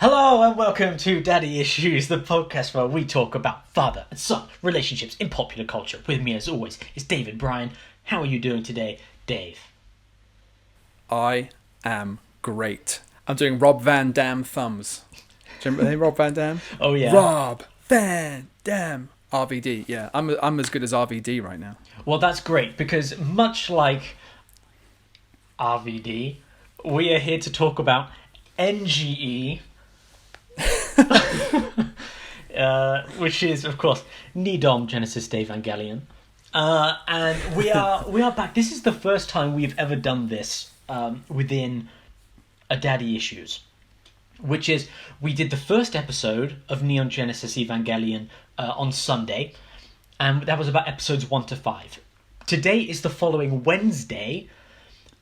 Hello and welcome to Daddy Issues, the podcast where we talk about father and son relationships in popular culture. With me, as always, is David Bryan. How are you doing today, Dave? I am great. I'm doing Rob Van Dam thumbs. Do you remember Rob Van Dam? Oh yeah, Rob Van Dam. RVD. Yeah, I'm as good as RVD right now. Well, that's great because much like RVD, we are here to talk about NGE. Which is, of course, NeDom Genesis Daveangelion. And we are back. This is the first time we've ever done this within a Daddy Issues, which is we did the first episode of NeDom Genesis Evangelion on Sunday, and that was about episodes 1 to 5. Today is the following Wednesday,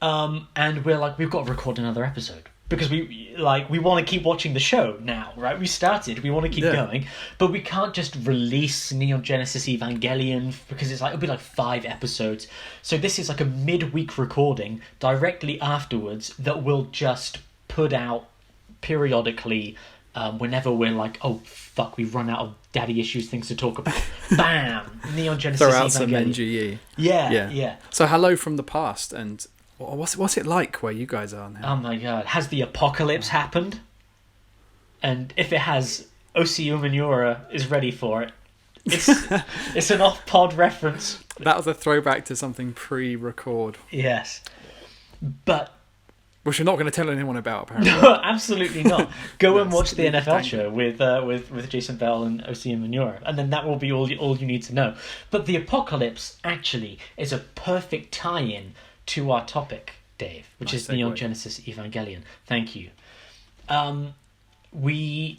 and we're like, we've got to record another episode. Because we want to keep watching the show now, right? We started, we want to keep going, but we can't just release NeDom Genesis Evangelion because it'll be like 5 episodes. So this is like a midweek recording directly afterwards that we'll just put out periodically whenever we're like, oh fuck, we've run out of Daddy Issues things to talk about. Bam! NeDom Genesis Evangelion. Throw out some NGE. Yeah. So hello from the past, and what's it like where you guys are now? Oh my god, has the apocalypse happened? And if it has, Umenyiora is ready for it. It's an off-pod reference. That was a throwback to something pre-record. Yes. But... which you're not going to tell anyone about, apparently. No, absolutely not. Go and watch the NFL show with Jason Bell and Umenyiora, and then that will be all you need to know. But the apocalypse, actually, is a perfect tie-in to our topic, Dave, which is NeDom Genesis Evangelion. Thank you.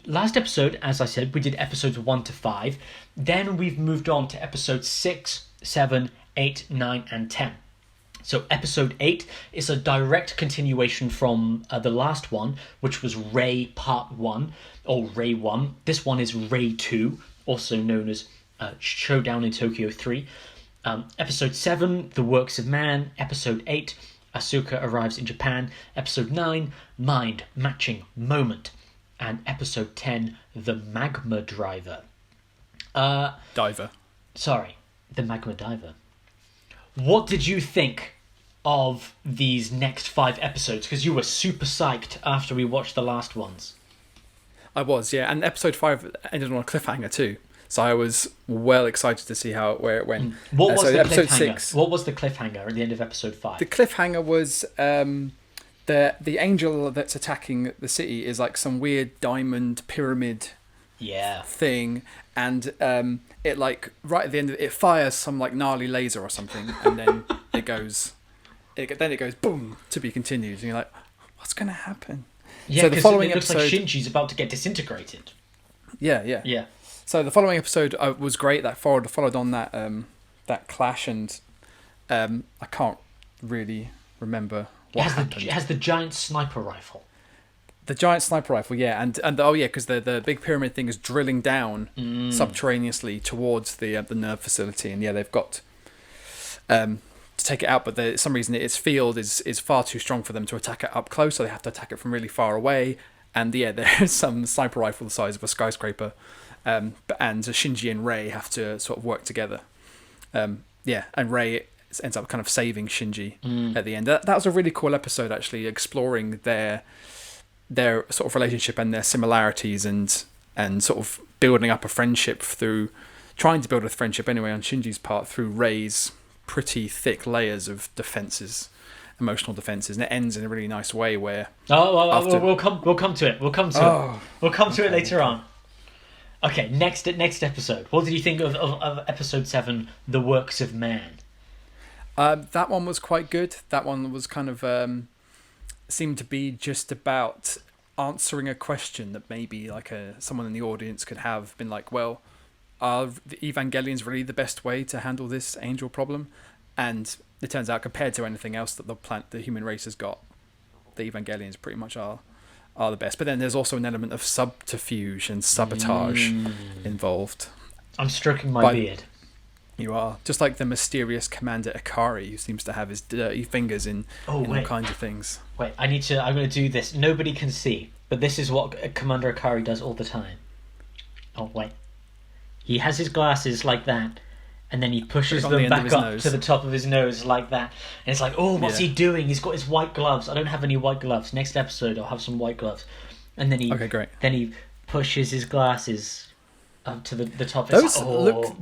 Last episode, as I said, we did episodes 1 to 5. Then we've moved on to episodes 6, 7, 8, 9, and 10. So episode 8 is a direct continuation from the last one, which was Ray Part 1, or Ray 1. This one is Ray 2, also known as Showdown in Tokyo 3. Episode 7, The Works of Man. Episode 8, Asuka arrives in Japan. Episode 9, Mind Matching Moment. And episode 10, The Magma Driver. Diver. Sorry, The Magma Diver. What did you think of these next 5 episodes? Because you were super psyched after we watched the last ones. I was, yeah. And episode 5 ended on a cliffhanger too. So I was well excited to see where it went. What was the episode cliffhanger? 6. What was the cliffhanger at the end of episode 5? The cliffhanger was the angel that's attacking the city is like some weird diamond pyramid thing, and it like right at the end of it fires some like gnarly laser or something, and then it goes boom, to be continued, and you're like, what's going to happen? Yeah, so the following episode looks like Shinji's about to get disintegrated. Yeah. So the following episode was great. That followed on that clash, and I can't really remember what happened. It has the giant sniper rifle. The giant sniper rifle, yeah, and because the big pyramid thing is drilling down subterraneously towards the nerve facility, and they've got to take it out, but for some reason its field is far too strong for them to attack it up close, so they have to attack it from really far away. And there's some sniper rifle the size of a skyscraper. And Shinji and Rei have to sort of work together. And Rei ends up kind of saving Shinji at the end. That was a really cool episode, actually, exploring their sort of relationship and their similarities, and sort of building up a friendship trying to build a friendship anyway on Shinji's part through Rei's pretty thick layers of emotional defenses, and it ends in a really nice way where... we'll come to it. We'll come to it later on. Okay, next episode. What did you think of episode 7, The Works of Man? That one was quite good. That one was kind of seemed to be just about answering a question that maybe like someone in the audience could have been like, well, are the Evangelions really the best way to handle this angel problem? And it turns out, compared to anything else that the human race has got, the Evangelions pretty much are the best. But then there's also an element of subterfuge and sabotage involved. I'm stroking my beard. You are. Just like the mysterious Commander Ikari, who seems to have his dirty fingers in all kinds of things. Wait, I'm going to do this. Nobody can see. but this is what Commander Akari does all the time. Oh, wait. He has his glasses like that, and then he pushes them back up to the top of his nose like that. And it's like, oh, what's he doing? He's got his white gloves. I don't have any white gloves. Next episode, I'll have some white gloves. And then okay, great. Then he pushes his glasses up to the top. Those look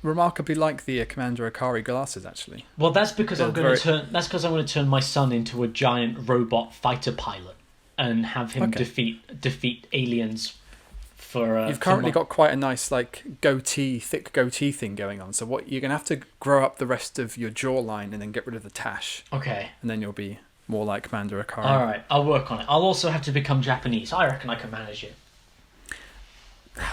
remarkably like the Commander Akari glasses, actually. Well, that's because I'm going to turn my son into a giant robot fighter pilot and have him defeat aliens. You've currently got quite a nice thick goatee thing going on. So what you're gonna have to grow up the rest of your jawline and then get rid of the tash. Okay. And then you'll be more like Commander Akari. All right, I'll work on it. I'll also have to become Japanese. I reckon I can manage it.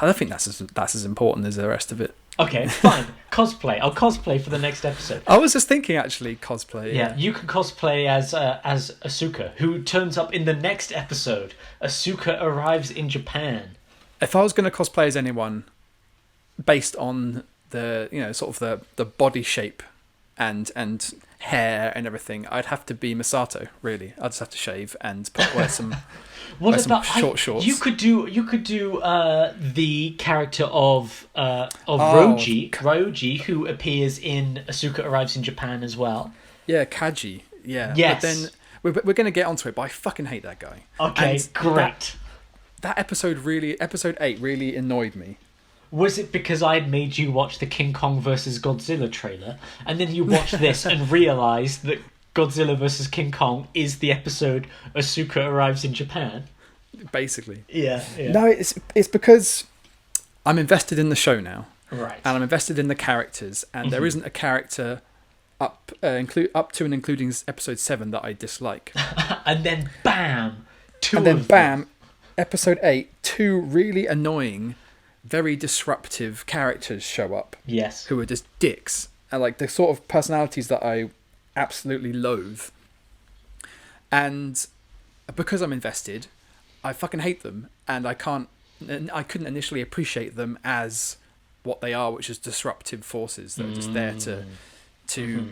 I don't think that's as important as the rest of it. Okay, fine. Cosplay. I'll cosplay for the next episode. I was just thinking, actually, cosplay. Yeah, you can cosplay as Asuka, who turns up in the next episode. Asuka arrives in Japan. If I was going to cosplay as anyone, based on the sort of the body shape and hair and everything, I'd have to be Misato. Really, I'd just have to shave and wear some short shorts. You could do the character of Roji, who appears in Asuka Arrives in Japan as well. Yeah, Kaji. Yeah. Yes. But then we're going to get onto it, but I fucking hate that guy. Okay, great. That episode 8 really annoyed me. Was it because I had made you watch the King Kong vs. Godzilla trailer, and then you watched this and realised that Godzilla vs. King Kong is the episode Asuka Arrives in Japan? Basically. Yeah. No, it's because I'm invested in the show now. Right. And I'm invested in the characters, and there isn't a character up to and including episode 7 that I dislike. And then bam! Episode 8, 2 really annoying, very disruptive characters show up. Yes. Who are just dicks. And like the sort of personalities that I absolutely loathe. And because I'm invested, I fucking hate them. And I couldn't initially appreciate them as what they are, which is disruptive forces that are just there to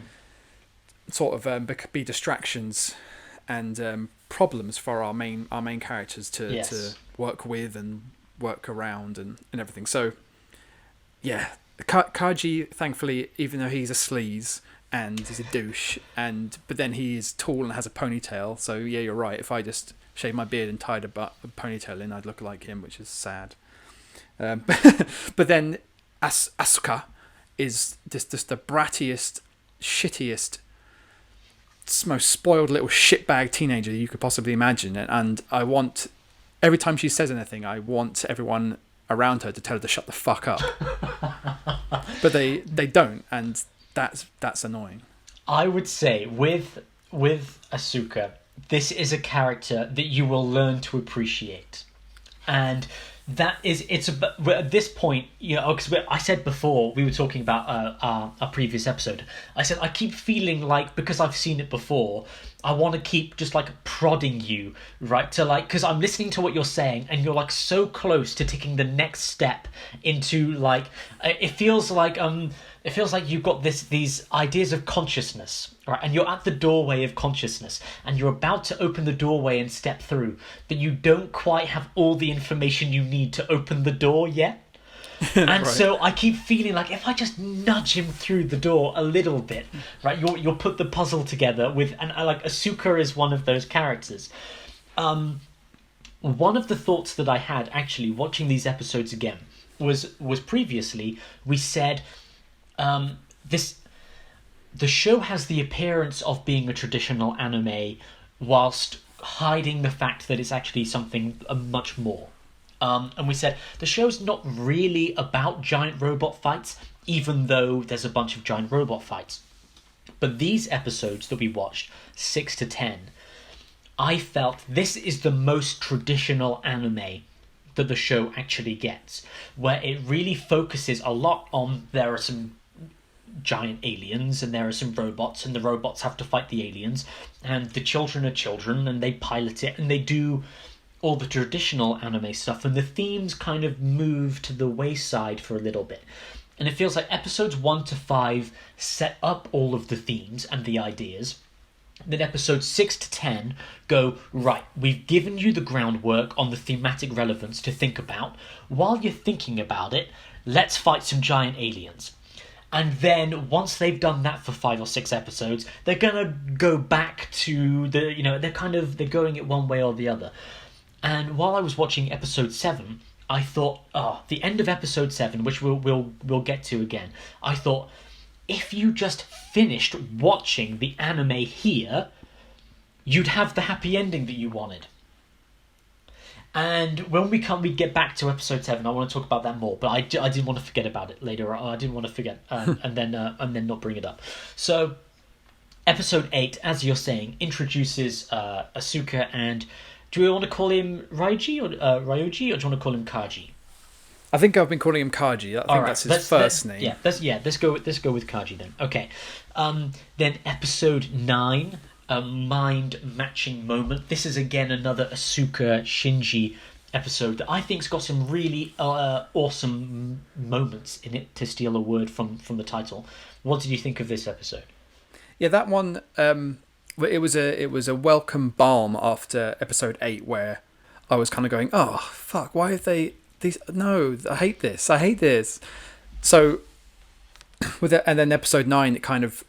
sort of be distractions and problems for our main characters to work with and work around and everything. So yeah, Kaji, thankfully, even though he's a sleaze and he's a douche, but then he is tall and has a ponytail, so yeah, you're right, if I just shaved my beard and tied a ponytail in, I'd look like him, which is sad. But then Asuka is just the brattiest, shittiest, most spoiled little shitbag teenager you could possibly imagine, and I want, every time she says anything, I want everyone around her to tell her to shut the fuck up. But they don't, and that's annoying. I would say with Asuka, this is a character that you will learn to appreciate, and at this point, because I said before, we were talking about our previous episode, I said I keep feeling like, because I've seen it before, I want to keep just like prodding you, right, to like, because I'm listening to what you're saying and you're like so close to taking the next step into like, it feels like you've got these ideas of consciousness, right? And you're at the doorway of consciousness, and you're about to open the doorway and step through, but you don't quite have all the information you need to open the door yet. And right. So I keep feeling like if I just nudge him through the door a little bit, right? You'll put the puzzle together and like Asuka is one of those characters. One of the thoughts that I had actually watching these episodes again was previously we said. The show has the appearance of being a traditional anime whilst hiding the fact that it's actually something much more. And we said the show's not really about giant robot fights, even though there's a bunch of giant robot fights. But these episodes that we watched, 6-10, I felt this is the most traditional anime that the show actually gets, where it really focuses a lot on there are some giant aliens and there are some robots and the robots have to fight the aliens and the children are children and they pilot it and they do all the traditional anime stuff, and the themes kind of move to the wayside for a little bit. And it feels like episodes 1-5 set up all of the themes and the ideas, Then episode 6 to 10 go, right, we've given you the groundwork on the thematic relevance to think about. While you're thinking about it, let's fight some giant aliens. And then once they've done that for 5 or 6 episodes, they're gonna go back to they're going it one way or the other. And while I was watching episode 7, I thought, the end of episode 7, which we'll get to again, I thought, if you just finished watching the anime here, you'd have the happy ending that you wanted. And when we get back to episode 7, I want to talk about that more. But I didn't want to forget about it later. I didn't want to forget and then not bring it up. So, episode 8, as you're saying, introduces Asuka and, do we want to call him Ryuji or Ryuji, or do you want to call him Kaji? I think I've been calling him Kaji. I think that's his first name. Yeah, let's go with Kaji then. Okay. Then episode 9, a mind matching moment. This is again another Asuka Shinji episode that I think's got some really awesome moments in it, to steal a word from the title. What did you think of this episode? Yeah, that one. It was a welcome balm after episode 8, where I was kind of going, oh fuck, why have they these? No, I hate this. So with it, and then episode 9, it kind of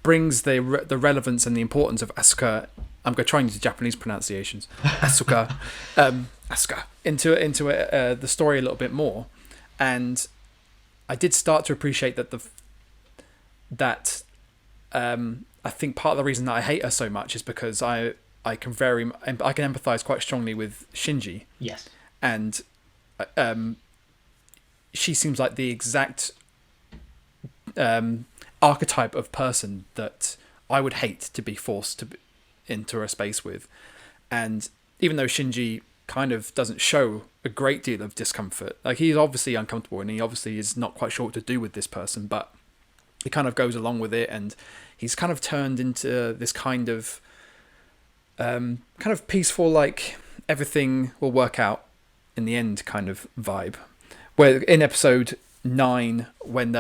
brings the relevance and the importance of Asuka. I'm going to try and use Japanese pronunciations. Asuka, Asuka into the story a little bit more, and I did start to appreciate that I think part of the reason that I hate her so much is because I can empathise quite strongly with Shinji. Yes, and she seems like the exact archetype of person that I would hate to be forced into a space with. And even though Shinji kind of doesn't show a great deal of discomfort, like he's obviously uncomfortable and he obviously is not quite sure what to do with this person, but he kind of goes along with it, and he's kind of turned into this kind of peaceful, like everything will work out in the end kind of vibe. Where in episode 9, when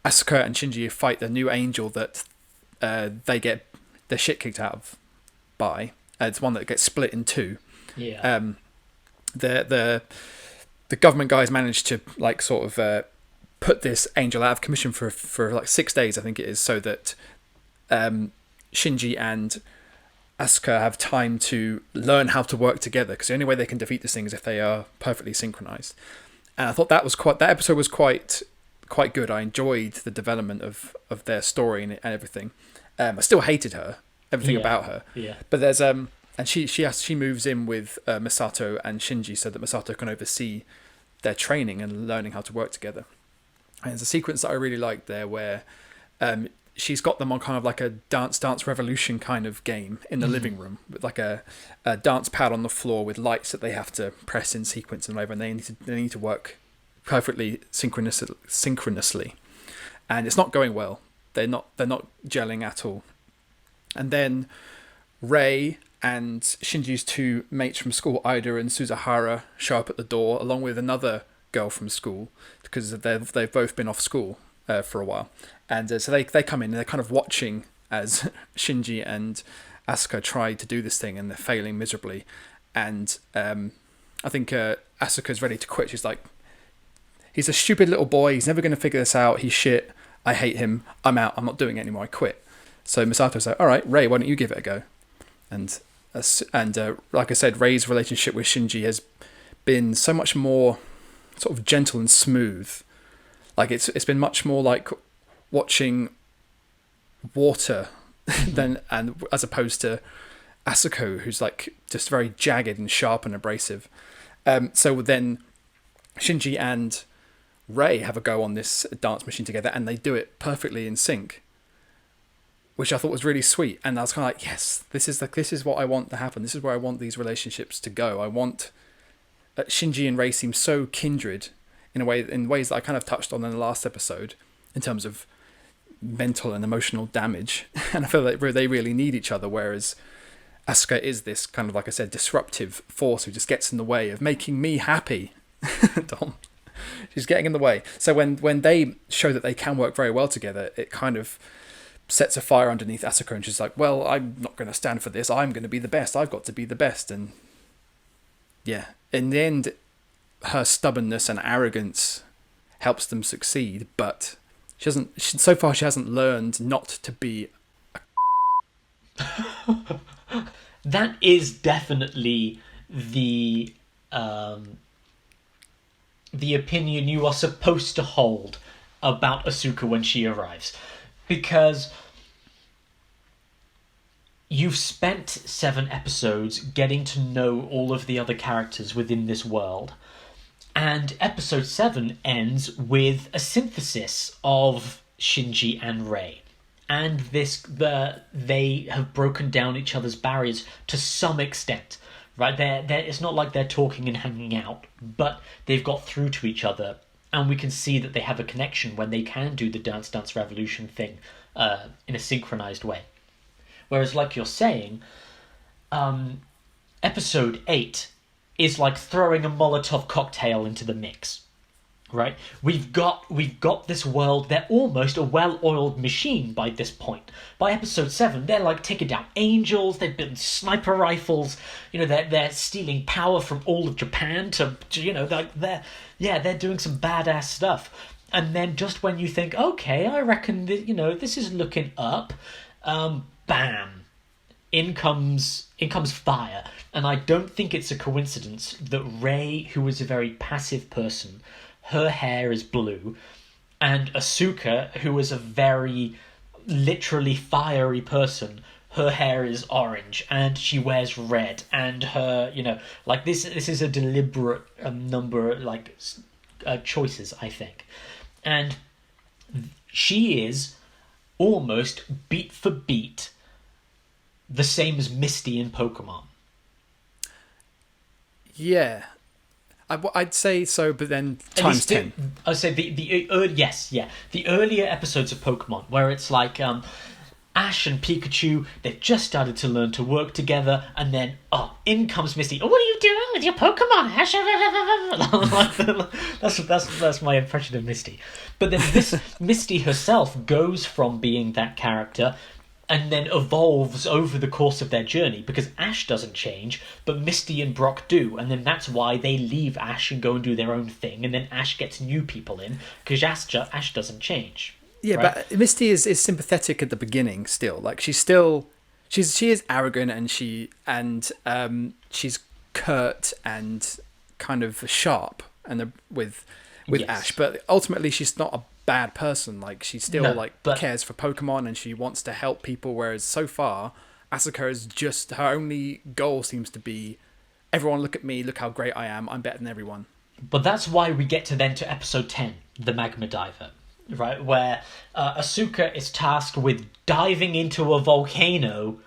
Asuka and Shinji fight the new angel that they get their shit kicked out of by, it's one that gets split in 2. Yeah. The government guys managed to like sort of put this angel out of commission for like 6 days, I think it is, so that Shinji and Asuka have time to learn how to work together, because the only way they can defeat this thing is if they are perfectly synchronized. And I thought that episode was quite good. I enjoyed the development of their story and everything. I still hated her, everything about her. Yeah. But there's and she moves in with Misato and Shinji so that Misato can oversee their training and learning how to work together. And there's a sequence that I really liked there where she's got them on kind of like a Dance Revolution kind of game in the living room, with like a dance pad on the floor with lights that they have to press in sequence and over, and they need to work perfectly synchronously, and it's not going well. They're not gelling at all. And then Rei and Shinji's 2 mates from school, Ida and Suzahara, show up at the door along with another girl from school, because they've both been off school for a while. And so they come in and they're kind of watching as Shinji and Asuka try to do this thing, and they're failing miserably. And I think Asuka's ready to quit. She's like, he's a stupid little boy. He's never going to figure this out. He's shit. I hate him. I'm out. I'm not doing it anymore. I quit. So Misato's like, all right, Rei, why don't you give it a go? And like I said, Rei's relationship with Shinji has been so much more sort of gentle and smooth. Like it's been much more like watching water and as opposed to Asuka, who's like just very jagged and sharp and abrasive. So then Shinji and Rei have a go on this dance machine together, and they do it perfectly in sync, which I thought was really sweet. And I was kind of like, yes, this is what I want to happen. This is where I want these relationships to go. I want Shinji and Rei seem so kindred in ways that I kind of touched on in the last episode in terms of mental and emotional damage. And I feel like they really need each other, whereas Asuka is this kind of, like I said, disruptive force who just gets in the way of making me happy. Dom. She's getting in the way. So when they show that they can work very well together, it kind of sets a fire underneath Asuka, and she's like, well, I'm not going to stand for this. I'm going to be the best. I've got to be the best. And yeah, in the end, her stubbornness and arrogance helps them succeed, but so far she hasn't learned not to be That is definitely the opinion you are supposed to hold about Asuka when she arrives, because you've spent 7 episodes getting to know all of the other characters within this world, and episode 7 ends with a synthesis of Shinji and Rei. And they have broken down each other's barriers to some extent, right? It's not like they're talking and hanging out, but they've got through to each other, and we can see that they have a connection when they can do the Dance Dance Revolution thing in a synchronized way. Whereas, like you're saying, episode 8 is like throwing a Molotov cocktail into the mix. Right, we've got this world. They're almost a well-oiled machine by this point. By episode 7, they're like taking down angels. They've built sniper rifles. You know, they're stealing power from all of Japan to you know, like they're doing some badass stuff. And then just when you think, okay, I reckon that, you know, this is looking up, bam, in comes fire. And I don't think it's a coincidence that Rei, who was a very passive person, her hair is blue, and Asuka, who is a very literally fiery person, her hair is orange, and she wears red, and her, you know, like this is a deliberate number, like, choices, I think. And she is almost beat for beat the same as Misty in Pokemon. Yeah. I'd say so, but then times 10. I'd say the earlier episodes of Pokemon, where it's like Ash and Pikachu, they've just started to learn to work together, and then in comes Misty. Oh, what are you doing with your Pokemon, Ash? That's my impression of Misty. But then this Misty herself goes from being that character and then evolves over the course of their journey, because Ash doesn't change, but Misty and Brock do, and then that's why they leave Ash and go and do their own thing, and then Ash gets new people in, because Ash doesn't change. Yeah, right? But Misty is sympathetic at the beginning still. Like, she is arrogant, and she's curt and kind of sharp and with yes. Ash, but ultimately she's not a bad person. Like, she still cares for Pokemon, and she wants to help people, whereas so far Asuka is just, her only goal seems to be, everyone look at me, look how great I am, I'm better than everyone. But that's why we get to episode 10, the Magma Diver, right, where Asuka is tasked with diving into a volcano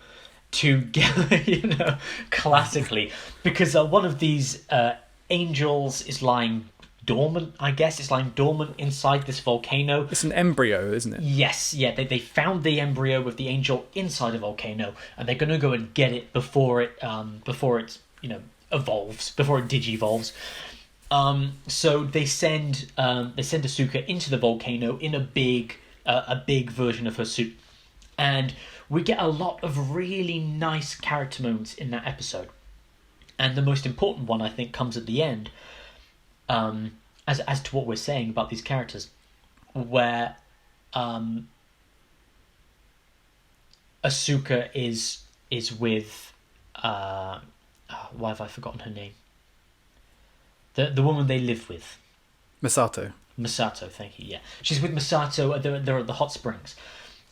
to get, you know, classically, because one of these angels is lying dormant, I guess. It's lying dormant inside this volcano. It's an embryo, isn't it? Yes, yeah. They found the embryo of the angel inside a volcano, and they're going to go and get it before it you know, evolves, before it digivolves. So they send Asuka into the volcano in a big version of her suit, and we get a lot of really nice character moments in that episode. And the most important one, I think, comes at the end. As to what we're saying about these characters, where Asuka is with why have I forgotten her name? The woman they live with. Masato, thank you. Yeah, she's with Masato. They're at the hot springs,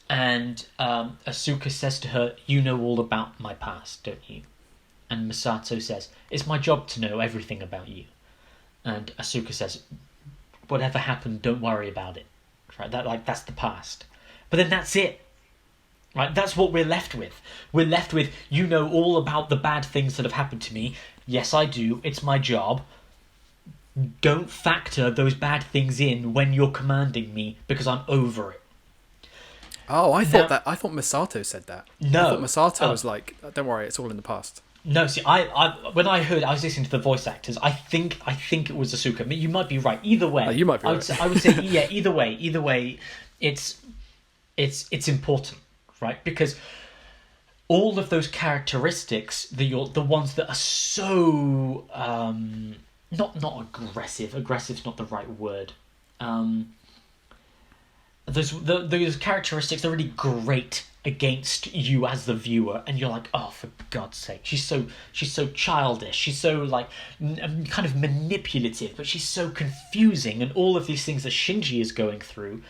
and Asuka says to her, "You know all about my past, don't you?" And Masato says, "It's my job to know everything about you." And Asuka says, "Whatever happened, don't worry about it." Right? That's the past. But then that's it. Right? That's what we're left with. We're left with, you know all about the bad things that have happened to me. Yes, I do. It's my job. Don't factor those bad things in when you're commanding me, because I'm over it. Oh, I thought Masato said that. No. I thought Masato was like, "Don't worry, it's all in the past." No, see, I when I was listening to the voice actors, I think it was Asuka. I mean, you might be right. Either way, you might be right. I would say, yeah. Either way, it's important. right? Because all of those characteristics, the ones that are so not aggressive. Aggressive's not the right word. Those characteristics are really great against you as the viewer, and you're like, oh, for God's sake, she's so childish, she's so like kind of manipulative, but she's so confusing, and all of these things that Shinji is going through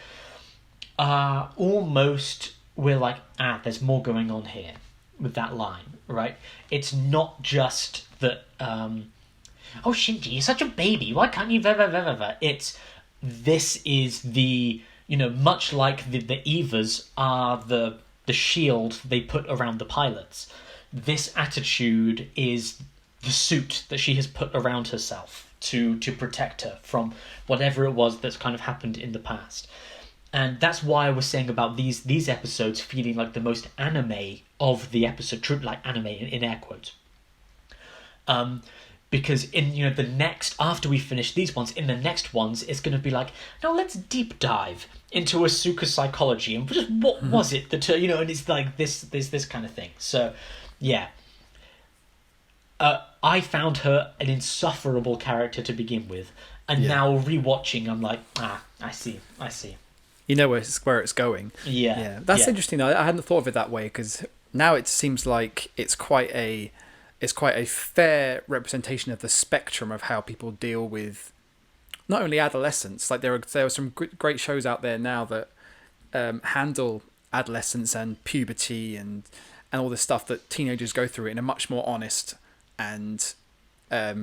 are almost, we're like, there's more going on here with that line, right? It's not just that oh, Shinji, you're such a baby, why can't you it's, this is the, much like the Evas are the shield they put around the pilots, this attitude is the suit that she has put around herself to protect her from whatever it was that's kind of happened in the past. And that's why I was saying about these episodes feeling like the most anime of the episode, true, like anime in air quotes. Because in the next, after we finish these ones, in the next ones, it's going to be like, now let's deep dive into Asuka's psychology and just what was it that and it's like this kind of thing. So, yeah, I found her an insufferable character to begin with, and now rewatching, I'm like, I see. You know where it's going. Yeah. That's interesting. I hadn't thought of it that way, because now it seems like it's quite a fair representation of the spectrum of how people deal with not only adolescence. Like there are some great shows out there now that handle adolescence and puberty and all this stuff that teenagers go through in a much more honest and much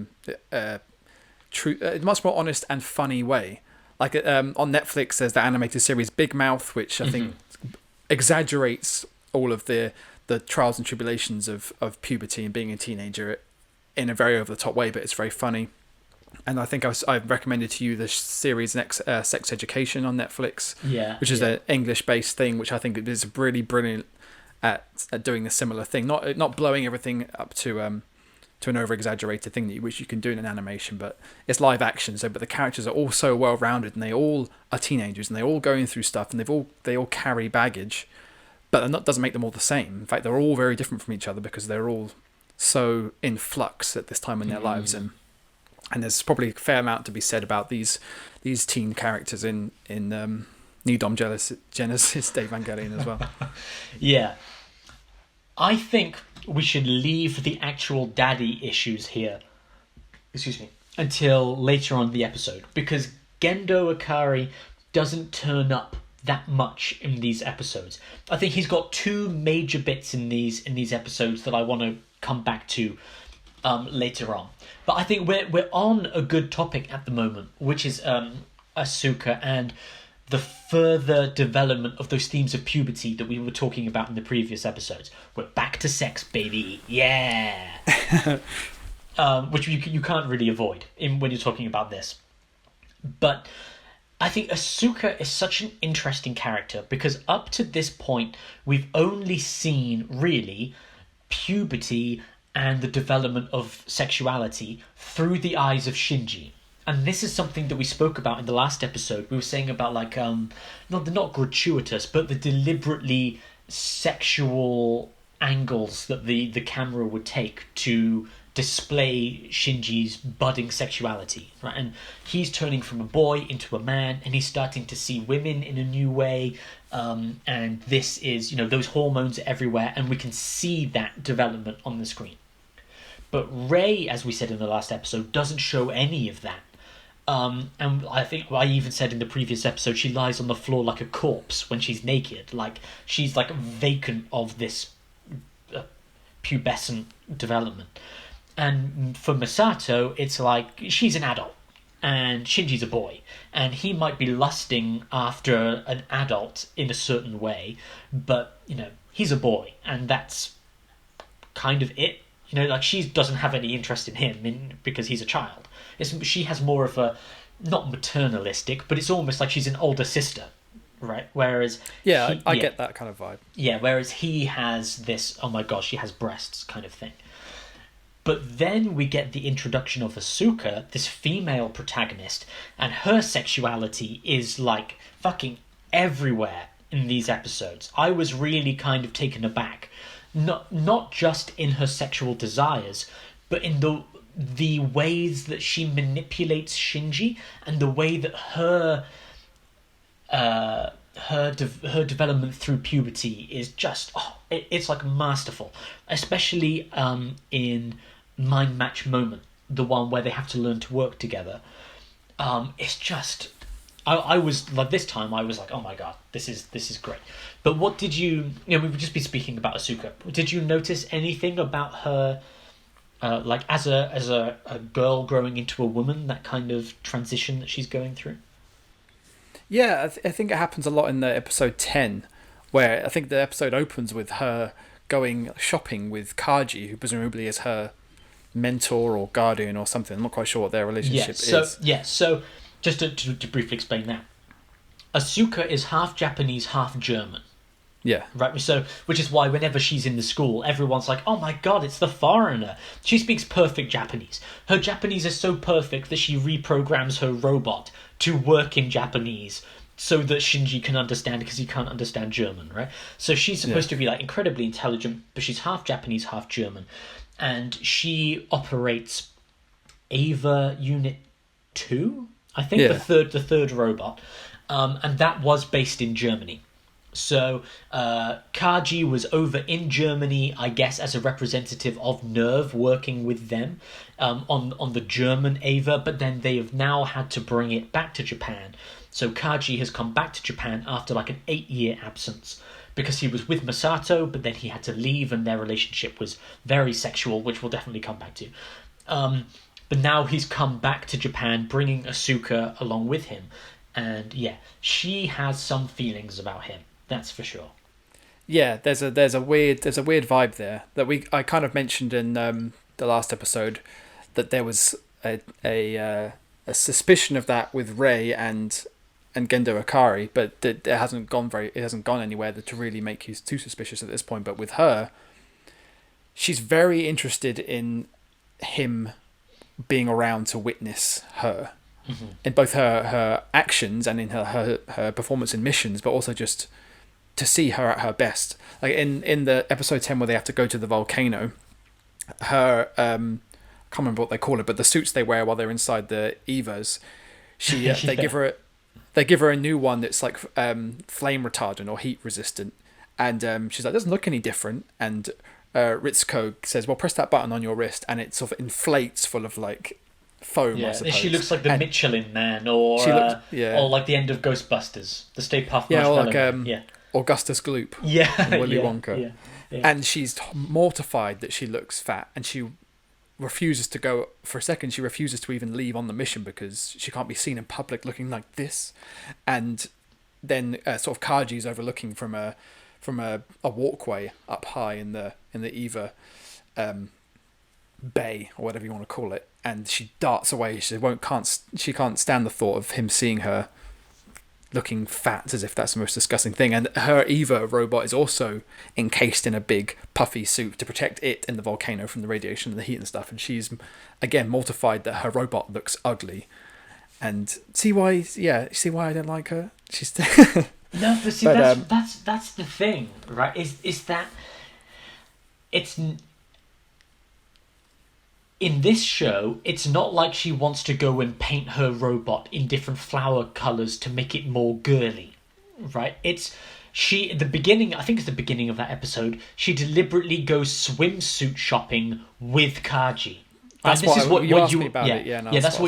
more honest and funny way. Like on Netflix, there's the animated series Big Mouth, which I think exaggerates all of the trials and tribulations of puberty and being a teenager in a very over-the-top way, but it's very funny. And I think I've recommended to you the series Sex Education on Netflix, which is an English-based thing, which I think is really brilliant at doing a similar thing. Not blowing everything up to an over-exaggerated thing which you can do in an animation, but it's live action. But the characters are all so well-rounded, and they all are teenagers, and they're all going through stuff, and they all carry baggage. But that doesn't make them all the same. In fact, they're all very different from each other because they're all so in flux at this time in their lives, and there's probably a fair amount to be said about these teen characters in NeDom Genesis Daveangelion as well. Yeah, I think we should leave the actual daddy issues here. Excuse me, until later on in the episode, because Gendo Ikari doesn't turn up that much in these episodes. I think he's got two major bits in these episodes that I want to come back to later on. But I think we're on a good topic at the moment, which is Asuka and the further development of those themes of puberty that we were talking about in the previous episodes. We're back to sex, baby. Yeah. Which you can't really avoid when you're talking about this. But I think Asuka is such an interesting character because up to this point, we've only seen, really, puberty and the development of sexuality through the eyes of Shinji. And this is something that we spoke about in the last episode. We were saying about, like, not gratuitous, but the deliberately sexual angles that the camera would take to display Shinji's budding sexuality, right? And he's turning from a boy into a man, and he's starting to see women in a new way. And this is, those hormones are everywhere, and we can see that development on the screen. But Rei, as we said in the last episode, doesn't show any of that. And I think I even said in the previous episode, she lies on the floor like a corpse when she's naked. Like, she's like vacant of this pubescent development. And for Masato, it's like she's an adult and Shinji's a boy, and he might be lusting after an adult in a certain way, but he's a boy, and that's kind of it. Like, she doesn't have any interest in him because he's a child. She has more of a, not maternalistic, but it's almost like she's an older sister, right? Whereas I get that kind of vibe. Yeah, whereas he has this, oh my gosh, she has breasts kind of thing. But then we get the introduction of Asuka, this female protagonist, and her sexuality is like fucking everywhere in these episodes. I was really kind of taken aback, not just in her sexual desires, but in the ways that she manipulates Shinji, and the way that her development through puberty is just it's like masterful, especially in Mind Match Moment, the one where they have to learn to work together. It's just I was like, this time I was like, oh my god, this is great. But what did you we've just been speaking about Asuka. Did you notice anything about her, like as a girl growing into a woman, that kind of transition that she's going through? Yeah, I think it happens a lot in the episode 10, where I think the episode opens with her going shopping with Kaji, who presumably is her mentor or guardian or something. I'm not quite sure what their relationship is. So just to briefly explain that, Asuka is half Japanese, half German. Yeah. Right. So, which is why whenever she's in the school, everyone's like, "Oh my god, it's the foreigner." She speaks perfect Japanese. Her Japanese is so perfect that she reprograms her robot to work in Japanese so that Shinji can understand, because he can't understand German, right? So she's supposed to be like incredibly intelligent, but she's half Japanese, half German, and she operates Ava Unit 2, I think, the third robot, and that was based in Germany. So Kaji was over in Germany, I guess, as a representative of Nerve, working with them on the German Ava, but then they have now had to bring it back to Japan. So Kaji has come back to Japan after like an 8-year absence, because he was with Masato, but then he had to leave, and their relationship was very sexual, which we'll definitely come back to. But now he's come back to Japan, bringing Asuka along with him, and yeah, she has some feelings about him. That's for sure. Yeah, there's a weird vibe there that I kind of mentioned in the last episode, that there was a suspicion of that with Rei and Gendo Akari, but it hasn't gone anywhere to really make you too suspicious at this point. But with her, she's very interested in him being around to witness her, in both her actions and in her performance in missions, but also just to see her at her best. Like in the episode 10 where they have to go to the volcano, her I can't remember what they call it, but the suits they wear while they're inside the Evas, they give her a new one that's like flame retardant or heat resistant, and she's like, doesn't look any different, and Ritsuko says, well, press that button on your wrist, and it sort of inflates full of like foam, I suppose. She looks like the Michelin Man, or like the end of Ghostbusters, the Stay Puft Marshmallow Man. Augustus Gloop, Willy Wonka. And she's mortified that she looks fat, and she refuses to go for a second. She refuses to even leave on the mission because she can't be seen in public looking like this. And then sort of Kaji's overlooking from a walkway up high in the Eva bay, or whatever you want to call it, and she darts away. She can't stand the thought of him seeing her looking fat, as if that's the most disgusting thing. And her Eva robot is also encased in a big puffy suit to protect it in the volcano from the radiation and the heat and stuff, and she's again mortified that her robot looks ugly. And see why I don't like her? She's no, but see, that's the thing, right? Is that it's in this show, it's not like she wants to go and paint her robot in different flower colours to make it more girly, right? She, at the beginning, I think it's the beginning of that episode, she deliberately goes swimsuit shopping with Kaji. That's what you asked me about it. That's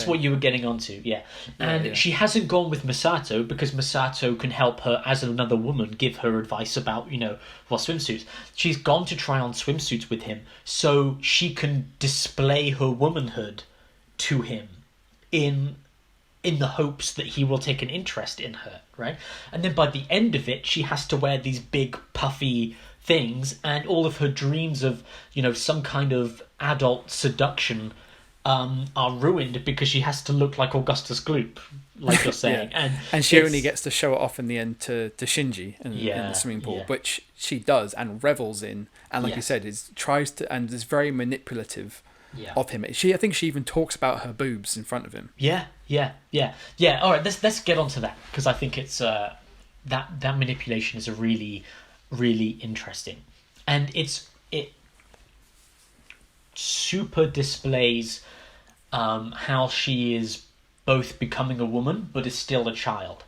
what you were getting onto. Yeah, and she hasn't gone with Masato because Masato can help her as another woman, give her advice about swimsuits. She's gone to try on swimsuits with him so she can display her womanhood to him in the hopes that he will take an interest in her, right? And then by the end of it, she has to wear these big puffy things, and all of her dreams of some kind of adult seduction are ruined because she has to look like Augustus Gloop, like you're saying. And she only gets to show it off in the end to Shinji in the swimming pool, which she does and revels in, and like you said, tries to, and is very manipulative of him. I think she even talks about her boobs in front of him. Yeah. All right, let's get on to that, because I think it's that manipulation is a really, really interesting, and it super displays how she is both becoming a woman but is still a child.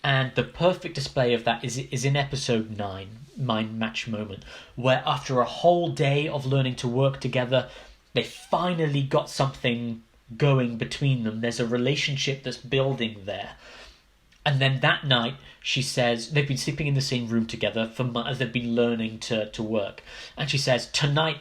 And the perfect display of that is in episode 9, Mind Match Moment, where after a whole day of learning to work together, they finally got something going between them. There's a relationship that's building there. And then that night, she says, they've been sleeping in the same room together for months as they've been learning to work. And she says, tonight,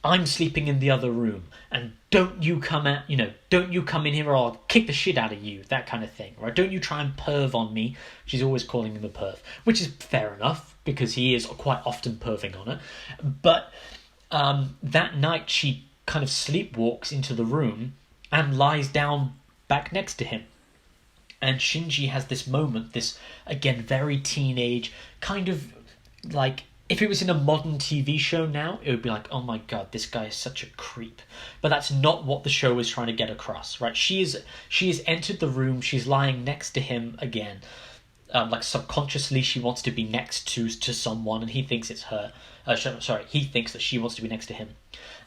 I'm sleeping in the other room, and don't you come in here or I'll kick the shit out of you, that kind of thing, right? Don't you try and perv on me. She's always calling him a perv, which is fair enough, because he is quite often perving on her. But that night, she kind of sleepwalks into the room and lies down back next to him. And Shinji has this moment, this, again, very teenage, kind of like, if it was in a modern TV show now, it would be like, oh my god, this guy is such a creep. But that's not what the show is trying to get across, right? She has entered the room, she's lying next to him again. Like subconsciously she wants to be next to someone, and he thinks it's her. He thinks that she wants to be next to him.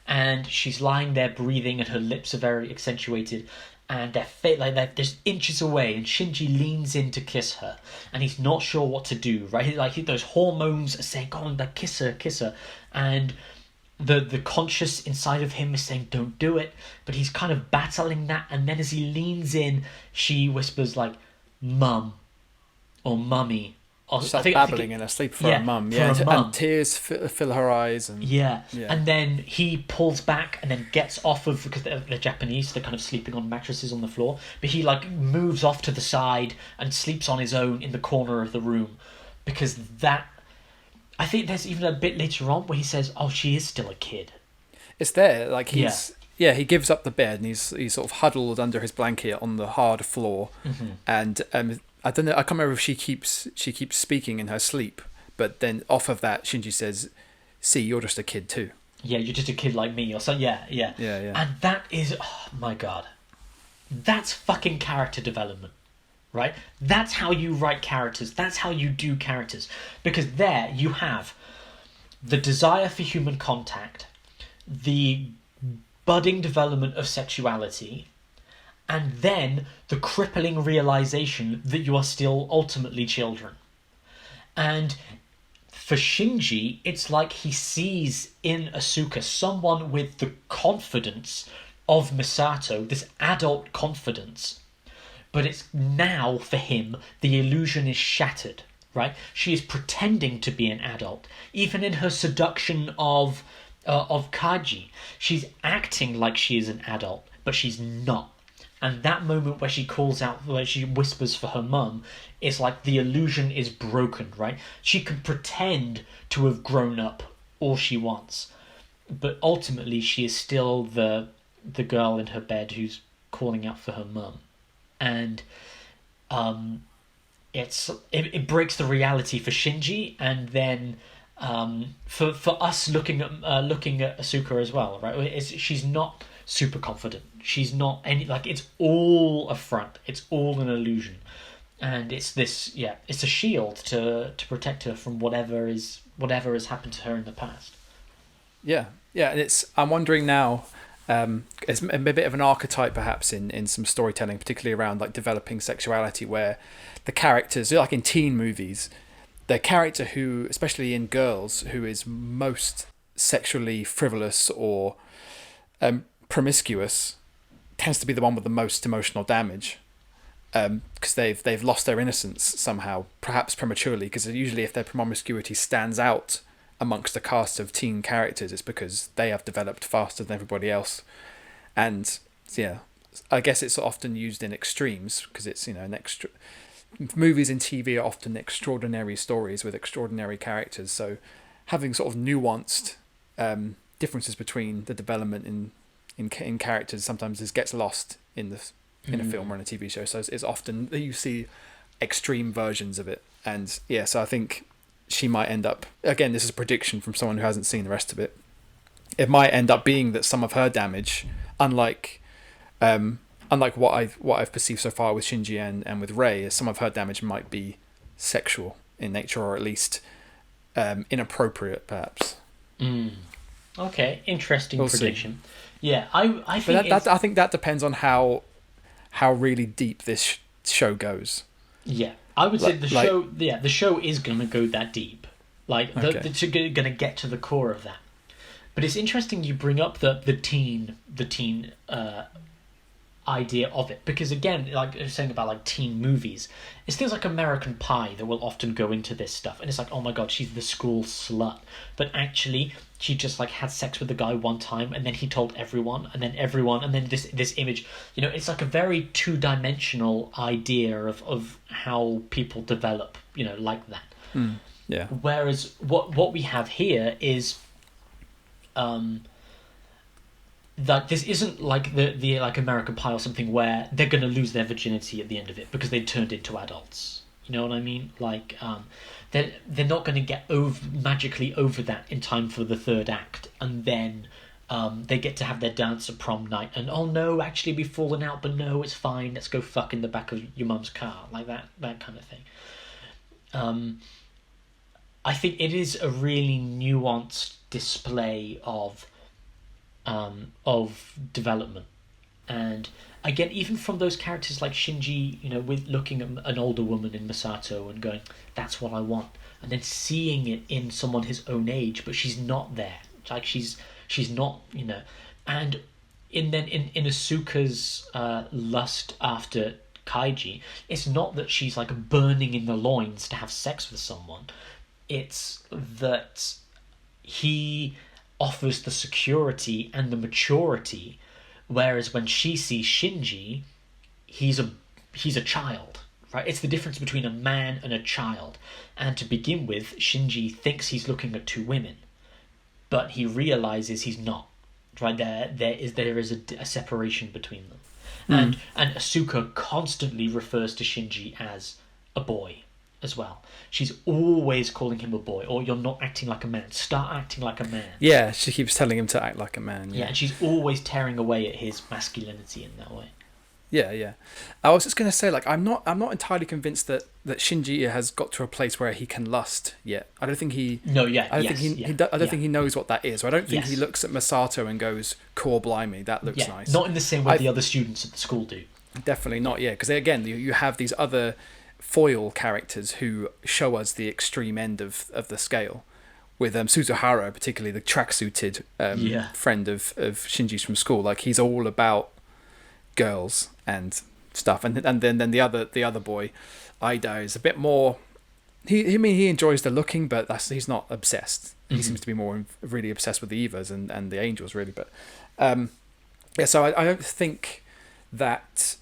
And she's lying there breathing, and her lips are very accentuated. And they're just inches away, and Shinji leans in to kiss her, and he's not sure what to do, right? Those hormones are saying, "Go on, like kiss her," and the conscious inside of him is saying, "Don't do it," but he's kind of battling that. And then as he leans in, she whispers like, "Mum," or "Mummy." She's babbling in her sleep for her mum, and tears fill her eyes, and and then he pulls back and then gets off of, because they're Japanese, they're kind of sleeping on mattresses on the floor, but he like moves off to the side and sleeps on his own in the corner of the room, because that, I think there's even a bit later on where he says, "Oh, she is still a kid." It's there, like he gives up the bed and he's sort of huddled under his blanket on the hard floor, and I don't know. I can't remember if she keeps speaking in her sleep, but then off of that, Shinji says, "See, you're just a kid too." Yeah, you're just a kid like me, or so. Yeah. And that is, oh my god, that's fucking character development, right? That's how you write characters. That's how you do characters, because there you have the desire for human contact, the budding development of sexuality, and then the crippling realization that you are still ultimately children. And for Shinji, it's like he sees in Asuka someone with the confidence of Misato, this adult confidence. But it's now, for him, the illusion is shattered, right? She is pretending to be an adult. Even in her seduction of Kaji, she's acting like she is an adult, but she's not. And that moment where she calls out, where she whispers for her mum, is like the illusion is broken, right? She can pretend to have grown up all she wants, but ultimately she is still the girl in her bed who's calling out for her mum. And it breaks the reality for Shinji, and then for us looking at Asuka as well, right? She's not super confident. She's not any, like, it's all a front. It's all an illusion, and it's this, it's a shield to protect her from whatever has happened to her in the past. And I'm wondering now, it's a bit of an archetype perhaps in some storytelling, particularly around like developing sexuality, where the characters, like in teen movies, the character who, especially in girls, who is most sexually frivolous or promiscuous, tends to be the one with the most emotional damage, because they've lost their innocence somehow, perhaps prematurely, because usually if their promiscuity stands out amongst a cast of teen characters, it's because they have developed faster than everybody else. And I guess it's often used in extremes, because it's movies and TV are often extraordinary stories with extraordinary characters, so having sort of nuanced differences between the development in characters sometimes gets lost in a film or in a TV show. So it's often that you see extreme versions of it, and so I think she might end up, again, this is a prediction from someone who hasn't seen the rest of it, it might end up being that some of her damage, unlike what I've perceived so far with Shinji and with Rei, is some of her damage might be sexual in nature, or at least inappropriate, perhaps. Okay, interesting We'll prediction. see. Yeah, I think But I think that depends on how really deep this show goes. yeah, I would say the Like- show. Yeah, the show is gonna go that deep. Like Okay. it's gonna get to the core of that. But it's interesting you bring up the teen idea of it, because again, like I was saying about like teen movies, it's things like American Pie that will often go into this stuff, and it's like, oh my god, she's the school slut, but actually she just like had sex with the guy one time, and then he told everyone, and then this image, it's like a very two-dimensional idea of how people develop, like that. Yeah. Whereas what we have here is that this isn't like the like American Pie or something where they're going to lose their virginity at the end of it because they turned into adults. You know what I mean? Like they're not going to get magically over that in time for the third act, and then they get to have their dance at prom night, and oh no, actually we've fallen out, but no, it's fine. Let's go fuck in the back of your mum's car, like that kind of thing. I think it is a really nuanced display of development, and again, even from those characters like Shinji, with looking at an older woman in Masato and going, "That's what I want," and then seeing it in someone his own age, but she's not there. Like she's not, and in Asuka's lust after Kaiji, it's not that she's like burning in the loins to have sex with someone. It's that he offers the security and the maturity, whereas when she sees Shinji, he's a child, right? It's the difference between a man and a child. And to begin with, Shinji thinks he's looking at two women, but he realizes he's not. Right, there is a separation between them, and Asuka constantly refers to Shinji as a boy as well. She's always calling him a boy, or you're not acting like a man. Start acting like a man. Yeah, she keeps telling him to act like a man. Yeah, and she's always tearing away at his masculinity in that way. Yeah. I was just gonna say, like, I'm not entirely convinced that Shinji has got to a place where he can lust yet. I don't think he. No, yeah, I don't think he knows what that is. So I don't think he looks at Masato and goes, "Core blimey, that looks nice." Not in the same way the other students at the school do. Definitely not. Yeah, because again, you have these other foil characters who show us the extreme end of the scale, with Suzuhara, particularly the tracksuited friend of Shinji's from school. Like, he's all about girls and stuff, and then the other boy, Ida, is a bit more. He enjoys the looking, but he's not obsessed. He seems to be more really obsessed with the Evas and the angels, really. But so I don't think that.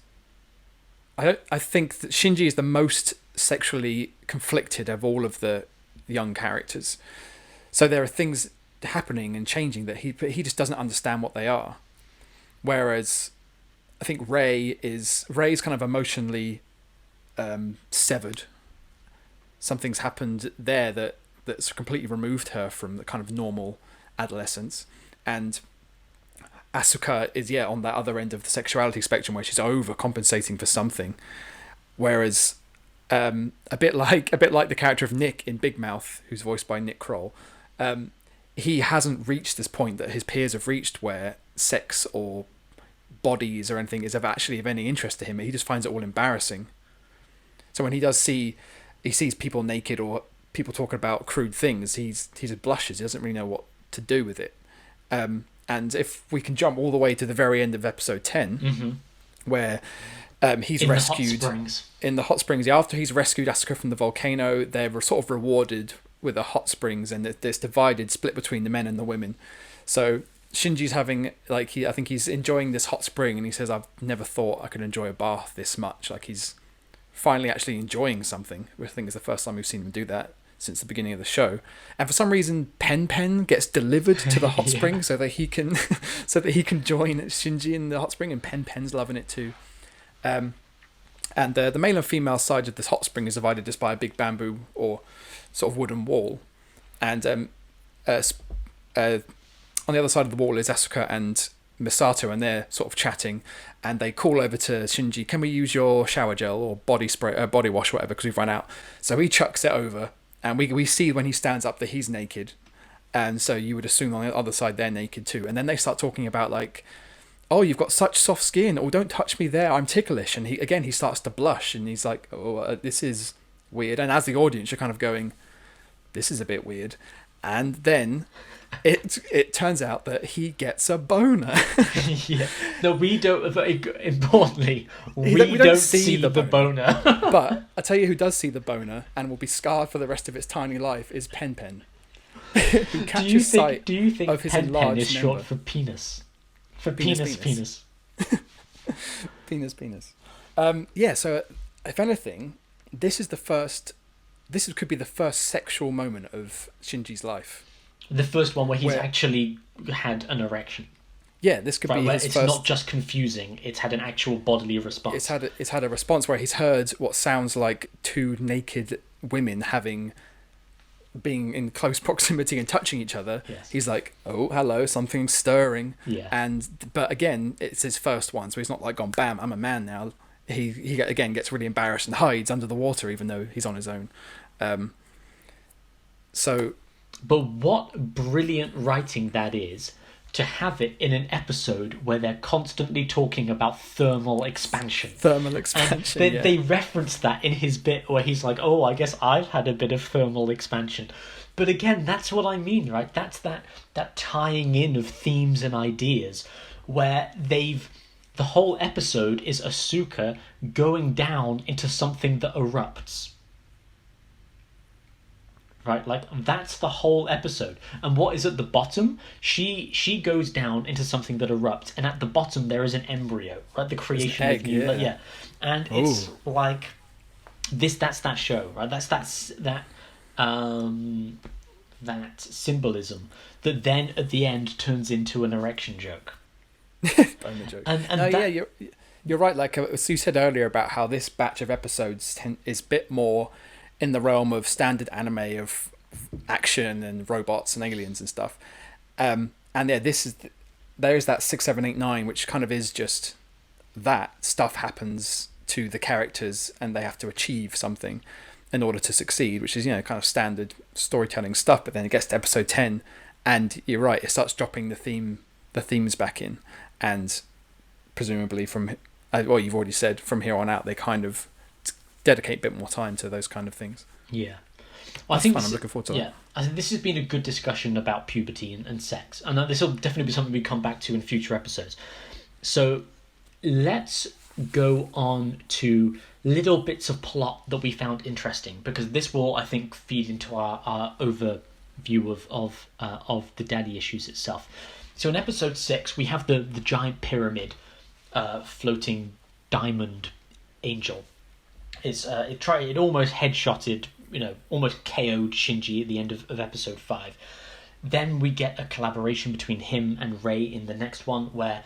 I think that Shinji is the most sexually conflicted of all of the young characters. So there are things happening and changing that he just doesn't understand what they are. Whereas I think Ray's kind of emotionally severed. Something's happened there that's completely removed her from the kind of normal adolescence, and Asuka is on that other end of the sexuality spectrum where she's overcompensating for something, whereas a bit like the character of Nick in Big Mouth, who's voiced by Nick Kroll, he hasn't reached this point that his peers have reached where sex or bodies or anything is actually of any interest to him. He just finds it all embarrassing. So when he sees people naked or people talking about crude things, he just blushes. He doesn't really know what to do with it. And if we can jump all the way to the very end of episode 10, where he's rescued in the hot springs. After he's rescued Asuka from the volcano, they're sort of rewarded with the hot springs, and there's split between the men and the women. So Shinji's having, I think he's enjoying this hot spring, and he says, "I've never thought I could enjoy a bath this much." Like, he's finally actually enjoying something, which I think is the first time we've seen him do that since the beginning of the show. And for some reason, Pen gets delivered to the hot spring so that he can join Shinji in the hot spring, and Pen's loving it too. And the male and female side of this hot spring is divided just by a big bamboo or sort of wooden wall, and on the other side of the wall is Asuka and Misato, and they're sort of chatting, and they call over to Shinji, can we use your shower gel or body spray, body wash, whatever, because we've run out. So he chucks it over, and we see when he stands up that he's naked, and so you would assume on the other side they're naked too. And then they start talking about like, oh, you've got such soft skin, or don't touch me there, I'm ticklish. And he starts to blush, and he's like, oh, this is weird. And as the audience, you're kind of going, this is a bit weird. And then it turns out that he gets a boner. Yeah. No, we don't. Importantly, we don't see the boner. But I tell you, who does see the boner and will be scarred for the rest of its tiny life is Pen Pen, who catches sight do you think of his Pen enlarged is member. short for penis? For penis. Penis. Yeah. So, if anything, this could be the first sexual moment of Shinji's life. The first one where he's actually had an erection. Yeah, this could be his it's first. Not just confusing; it's had an actual bodily response. It's had a response where he's heard what sounds like two naked women being in close proximity and touching each other. Yes. He's like, oh, hello, something's stirring. Yeah. But again, it's his first one, so he's not like gone, bam, I'm a man now. He again gets really embarrassed and hides under the water, even though he's on his own. But what brilliant writing that is, to have it in an episode where they're constantly talking about thermal expansion. They reference that in his bit where he's like, oh, I guess I've had a bit of thermal expansion. But again, that's what I mean, right? That's that tying in of themes and ideas where the whole episode is Asuka going down into something that erupts. Right, like that's the whole episode. And what is at the bottom? She goes down into something that erupts, and at the bottom there is an embryo, right? The creation of new, yeah. And it's like this. That's that show, right? That's that symbolism that then at the end turns into an erection joke. You're right. Like as you said earlier about how this batch of episodes is a bit more in the realm of standard anime of action and robots and aliens and stuff. And yeah, there is that 6, 7, 8, 9, which kind of is just that stuff happens to the characters and they have to achieve something in order to succeed, which is, kind of standard storytelling stuff. But then it gets to episode 10 and you're right, it starts dropping the themes back in. And presumably you've already said from here on out, they kind of dedicate a bit more time to those kind of things. Yeah. Well, I'm looking forward to it. Yeah, I think this has been a good discussion about puberty and sex. And this will definitely be something we come back to in future episodes. So let's go on to little bits of plot that we found interesting, because this will, I think, feed into our overview of the daddy issues itself. So in episode 6, we have the giant pyramid floating diamond angel. It almost headshotted, almost KO'd Shinji at the end of episode 5. Then we get a collaboration between him and Rei in the next one, where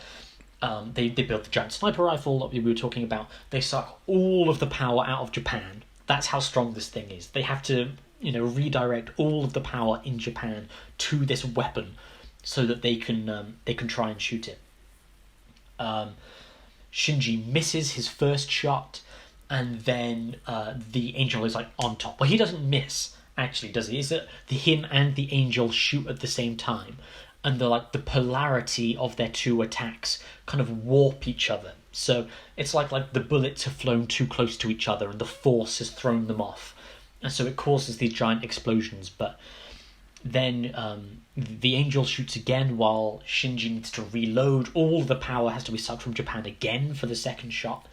they build the giant sniper rifle that we were talking about. They suck all of the power out of Japan. That's how strong this thing is. They have to, redirect all of the power in Japan to this weapon so that they can try and shoot it. Shinji misses his first shot. And then the angel is like on top. Well, he doesn't miss, actually, does he? Is that him and the angel shoot at the same time, and the polarity of their two attacks kind of warp each other. So it's like the bullets have flown too close to each other, and the force has thrown them off, and so it causes these giant explosions. But then the angel shoots again while Shinji needs to reload. All the power has to be sucked from Japan again for the second shot.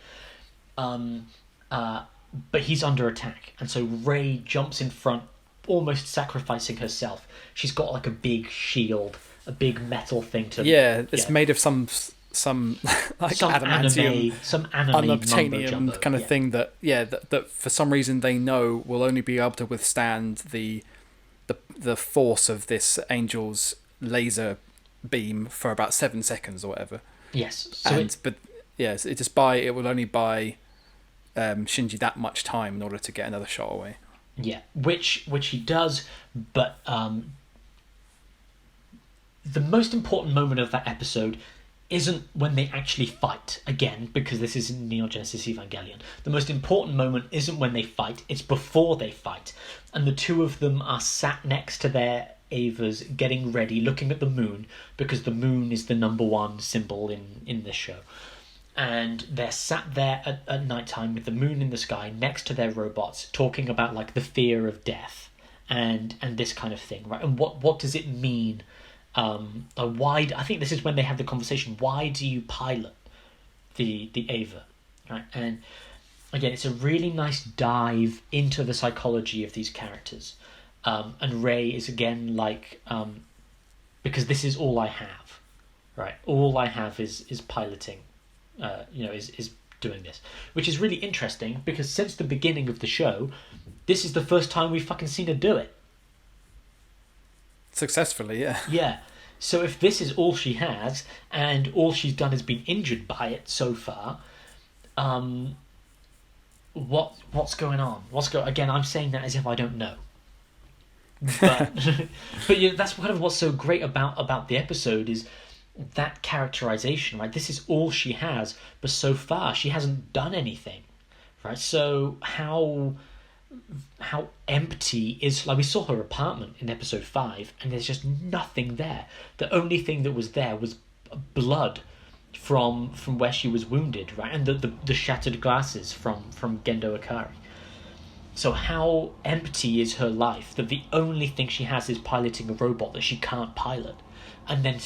But he's under attack, and so Rei jumps in front, almost sacrificing herself. She's got like a big shield, a big metal thing to... Yeah, it's made of some like some adamantium, some anime unobtainium kind of thing that for some reason they know will only be able to withstand the force of this angel's laser beam for about 7 seconds or whatever. Yes. So it will only buy Shinji that much time in order to get another shot away. Yeah, which he does, but the most important moment of that episode isn't when they actually fight, again, because this is Neon Genesis Evangelion. The most important moment isn't when they fight, it's before they fight. And the two of them are sat next to their Avas, getting ready, looking at the moon, because the moon is the number one symbol in this show. And they're sat there at nighttime with the moon in the sky next to their robots, talking about like the fear of death and this kind of thing, right? And what does it mean? Why? I think this is when they have the conversation. Why do you pilot the Ava? Right, and again, it's a really nice dive into the psychology of these characters. And Rey is again like, because this is all I have, right? All I have is piloting. Is doing this, which is really interesting because since the beginning of the show, this is the first time we've fucking seen her do it. Successfully, yeah. Yeah. So if this is all she has, and all she's done has been injured by it so far, what's going on? Again, I'm saying that as if I don't know. But that's kind of what's so great about the episode is that characterization, right? This is all she has, but so far she hasn't done anything, right? So how empty is, like, we saw her apartment in episode 5 and there's just nothing there. The only thing that was there was blood from where she was wounded, right? And the shattered glasses from Gendo Ikari. So how empty is her life that the only thing she has is piloting a robot that she can't pilot, and then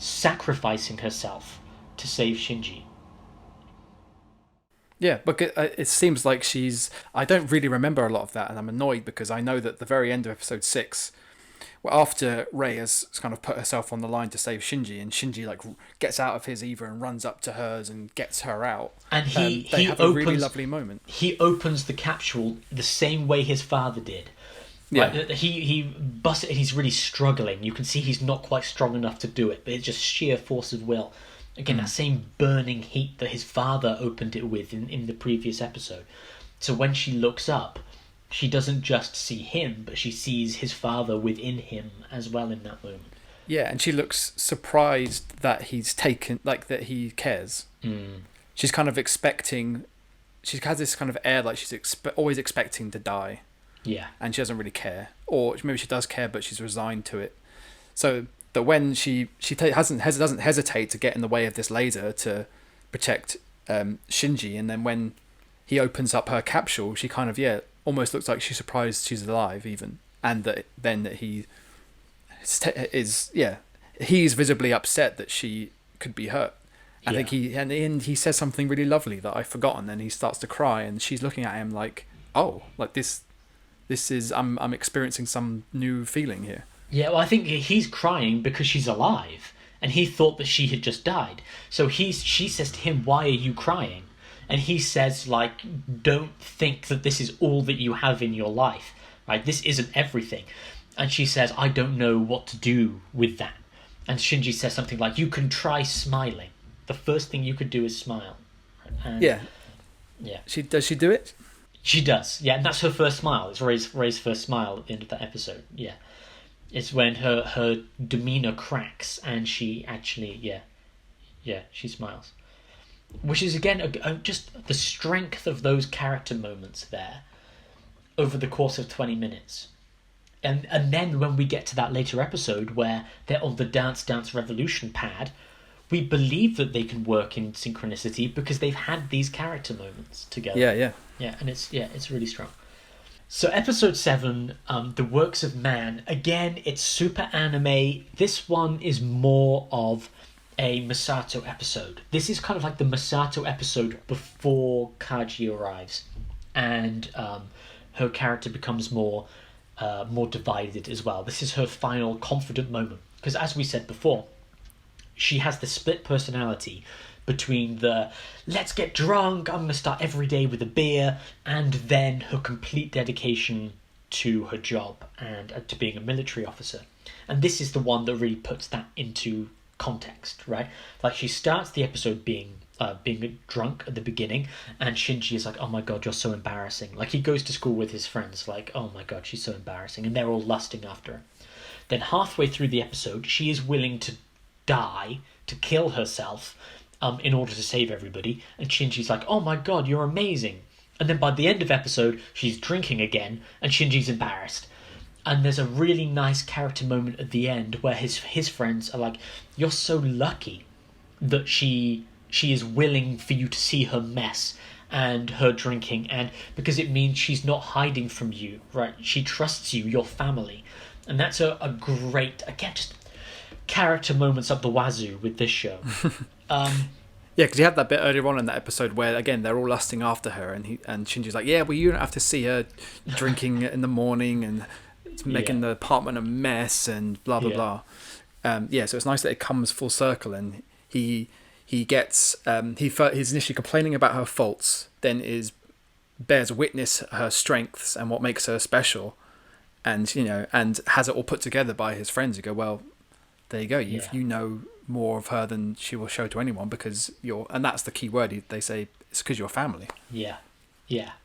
sacrificing herself to save Shinji. Yeah, but it seems like I don't really remember a lot of that, and I'm annoyed because I know that the very end of episode 6, well, after Rey has kind of put herself on the line to save Shinji, and Shinji like gets out of his Eva and runs up to hers and gets her out, and they have a really lovely moment. He opens the capsule the same way his father did. Yeah, like, he busts it and he's really struggling. You can see he's not quite strong enough to do it, but it's just sheer force of will. Again, that same burning heat that his father opened it with in the previous episode. So when she looks up, she doesn't just see him, but she sees his father within him as well in that moment. Yeah, and she looks surprised that he's taken, like, that he cares. She's kind of expecting, she has this kind of air like she's always expecting to die. Yeah. And she doesn't really care. Or maybe she does care, but she's resigned to it. So that when she doesn't hesitate to get in the way of this laser to protect Shinji, and then when he opens up her capsule, she kind of, almost looks like she's surprised she's alive even. And that he he's visibly upset that she could be hurt. I think he says something really lovely that I've forgotten, and he starts to cry, and she's looking at him like, oh, like this is, I'm experiencing some new feeling here. Yeah, well, I think he's crying because she's alive, and he thought that she had just died. So she says to him, why are you crying? And he says, like, don't think that this is all that you have in your life, right? This isn't everything. And she says, I don't know what to do with that. And Shinji says something like, you can try smiling. The first thing you could do is smile. And yeah. Does she do it? She does, yeah, and that's her first smile. It's Rey's first smile at the end of that episode, yeah. It's when her demeanour cracks and she actually, she smiles. Which is, again, just the strength of those character moments there over the course of 20 minutes. And then when we get to that later episode where they're on the Dance Dance Revolution pad, we believe that they can work in synchronicity because they've had these character moments together. Yeah, and it's really strong. So episode 7, The Works of Man. Again, it's super anime. This one is more of a Masato episode. This is kind of like the Masato episode before Kaji arrives, and her character becomes more divided as well. This is her final confident moment, because as we said before, she has the split personality between the let's get drunk, I'm going to start every day with a beer, and then her complete dedication to her job and to being a military officer. And this is the one that really puts that into context, right? Like, she starts the episode being drunk at the beginning, and Shinji is like, oh my god, you're so embarrassing. Like, he goes to school with his friends like, oh my god, she's so embarrassing, and they're all lusting after her. Then halfway through the episode, she is willing to die, to kill herself, in order to save everybody. And Shinji's like, "Oh my god, you're amazing." And then by the end of episode, she's drinking again, and Shinji's embarrassed. And there's a really nice character moment at the end where his friends are like, "You're so lucky that she is willing for you to see her mess and her drinking, and because it means she's not hiding from you, right? She trusts you, your family." And that's a great, again, just character moments up the wazoo with this show. Yeah, because you had that bit earlier on in that episode where, again, they're all lusting after her, and Shinji's like, "Yeah, well, you don't have to see her drinking in the morning and it's making the apartment a mess and blah blah blah." So it's nice that it comes full circle, and he gets he's initially complaining about her faults, then bears witness her strengths and what makes her special, and and has it all put together by his friends who go, "Well, there you go, you know more of her than she will show to anyone because you're," and that's the key word. They say it's because you're family. Yeah,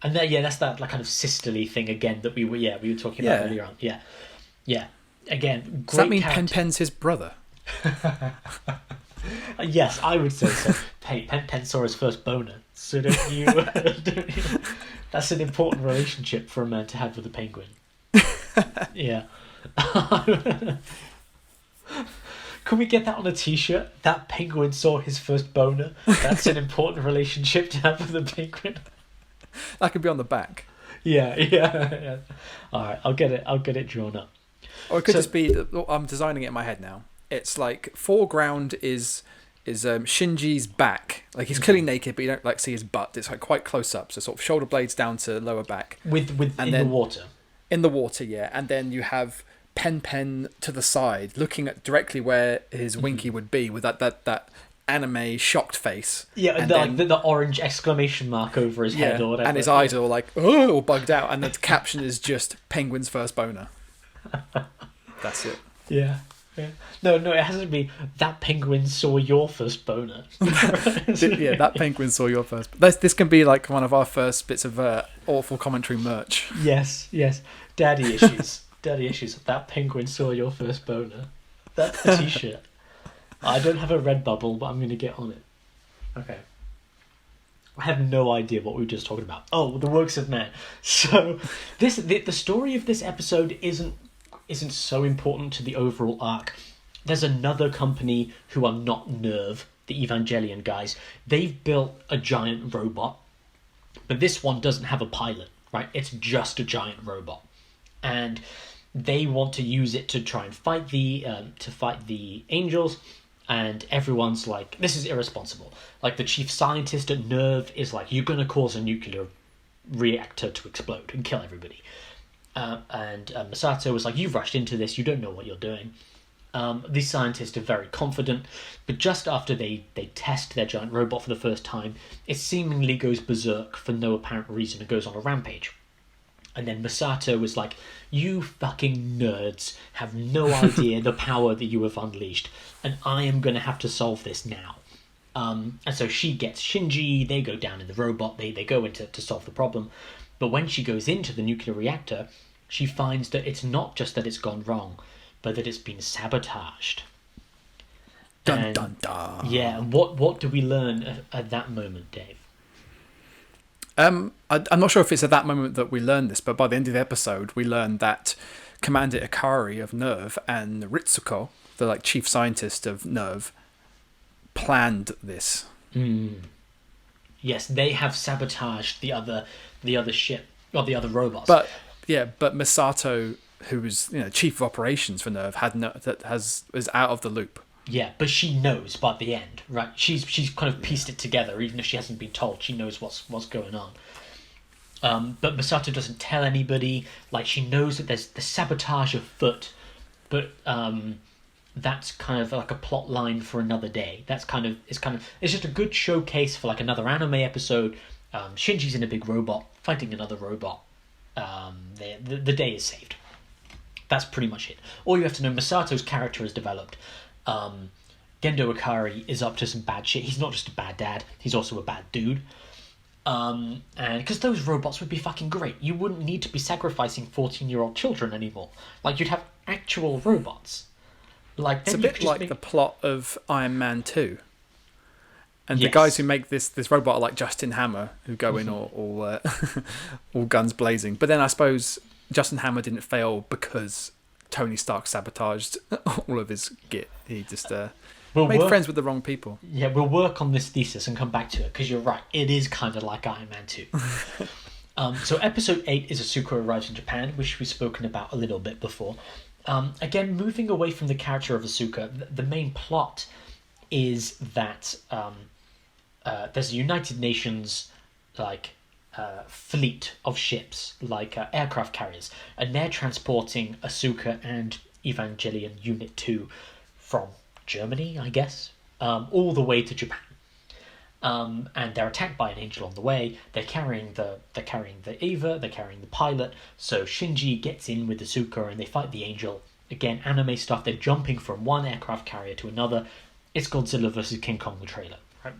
and that's that like kind of sisterly thing again that we were talking about earlier on. Yeah. Again, great. Does that mean Pen's his brother? Yes, I would say so. Hey, Pen saw his first boner, so don't you? That's an important relationship for a man to have with a penguin. Yeah. Can we get that on a t-shirt? That penguin saw his first boner. That's an important relationship to have with a penguin. That could be on the back. Yeah. All right, I'll get it drawn up. Or it could just be. I'm designing it in my head now. It's like foreground is Shinji's back. Like he's clearly naked, but you don't like see his butt. It's like quite close up, so sort of shoulder blades down to lower back. The water. In the water, yeah. And then you have Pen to the side, looking at directly where his Winky would be, with that anime shocked face. Yeah, and the orange exclamation mark over his head or whatever. And his eyes are all like, oh, all bugged out. And the caption is just Penguin's first boner. That's it. Yeah. No, it has to be that penguin saw your first boner. Yeah, that penguin saw your first. This can be like one of our first bits of awful commentary merch. Yes. Daddy issues. That penguin saw your first boner. That's the t-shirt. I don't have a Redbubble, but I'm going to get on it. Okay. I have no idea what we were just talking about. Oh, the works of man. So, the story of this episode isn't so important to the overall arc. There's another company who are not Nerve, the Evangelion guys. They've built a giant robot, but this one doesn't have a pilot, right? It's just a giant robot, and they want to use it to try and fight the angels. And everyone's like, "This is irresponsible." Like the chief scientist at Nerve is like, "You're going to cause a nuclear reactor to explode and kill everybody." And Masato was like, "You've rushed into this, you don't know what you're doing." These scientists are very confident, but just after they test their giant robot for the first time, it seemingly goes berserk for no apparent reason and goes on a rampage. And then Masato was like, "You fucking nerds have no idea the power that you have unleashed, and I am going to have to solve this now." And so she gets Shinji, they go down in the robot, they go in to solve the problem. But when she goes into the nuclear reactor, she finds that it's not just that it's gone wrong, but that it's been sabotaged. Dun dun dun. Yeah, and what do we learn at that moment, Dave? I'm not sure if it's at that moment that we learn this, but by the end of the episode, we learn that Commander Ikari of Nerve and Ritsuko, the like chief scientist of Nerve, planned this. Yes, they have sabotaged the other ship or the other robots. But Masato, who was chief of operations for Nerve, is out of the loop. Yeah, but she knows by the end, right? She's kind of pieced it together, even if she hasn't been told. She knows what's going on. But Masato doesn't tell anybody. Like, she knows that there's the sabotage afoot, but that's kind of like a plot line for another day. It's just a good showcase for like another anime episode. Shinji's in a big robot fighting another robot. The day is saved. That's pretty much it. All you have to know, Masato's character is developed. Gendo Ikari is up to some bad shit. He's not just a bad dad, he's also a bad dude. And because those robots would be fucking great. You wouldn't need to be sacrificing 14-year-old children anymore. Like, you'd have actual robots. Like, It's then a you bit could just like make... the plot of Iron Man 2. And Yes. the guys who make this robot are like Justin Hammer, who go in all all guns blazing. But then I suppose Justin Hammer didn't fail because Tony Stark sabotaged all of his git. He just made friends with the wrong people. Yeah, we'll work on this thesis and come back to it, because you're right. It is kind of like Iron Man 2. So episode 8 is Asuka arrives in Japan, which we've spoken about a little bit before. Again, moving away from the character of Asuka, the main plot is that there's a United Nations fleet of ships, aircraft carriers, and they're transporting Asuka and Evangelion Unit 2 from Germany, I guess, all the way to Japan. And they're attacked by an angel on the way. They're carrying the Eva, they're carrying the pilot. So Shinji gets in with Asuka and they fight the angel. Again, anime stuff. They're jumping from one aircraft carrier to another. It's Godzilla versus King Kong, the trailer. Right?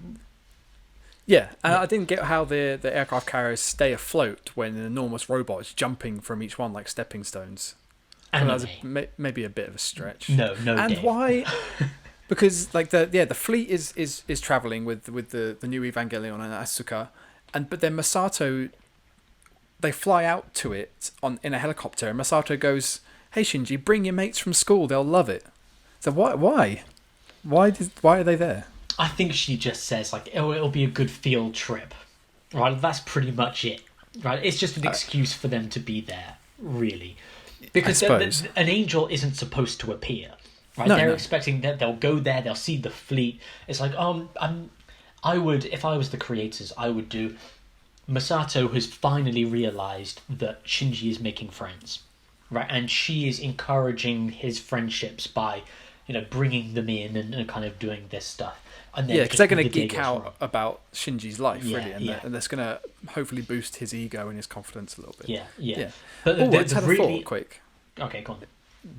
Yeah, and I didn't get how the aircraft carriers stay afloat when an enormous robot is jumping from each one like stepping stones. Anime. That was maybe a bit of a stretch. No, and Dave. Why? Because the fleet is traveling with the new Evangelion and Asuka, but then Masato, they fly out to it in a helicopter, and Masato goes, "Hey Shinji, bring your mates from school; they'll love it." So why are they there? I think she just says it'll be a good field trip, right? That's pretty much it, right? It's just an excuse for them to be there, really, because an angel isn't supposed to appear. Right, they're expecting that they'll go there, they'll see the fleet. It's like, I would, if I was the creators, I would do. Masato has finally realized that Shinji is making friends, right, and she is encouraging his friendships by, bringing them in and kind of doing this stuff. And then because they're going to geek out about Shinji's life, really, and that's going to hopefully boost his ego and his confidence a little bit. Yeah. But I just had a thought, quick. Okay, go on.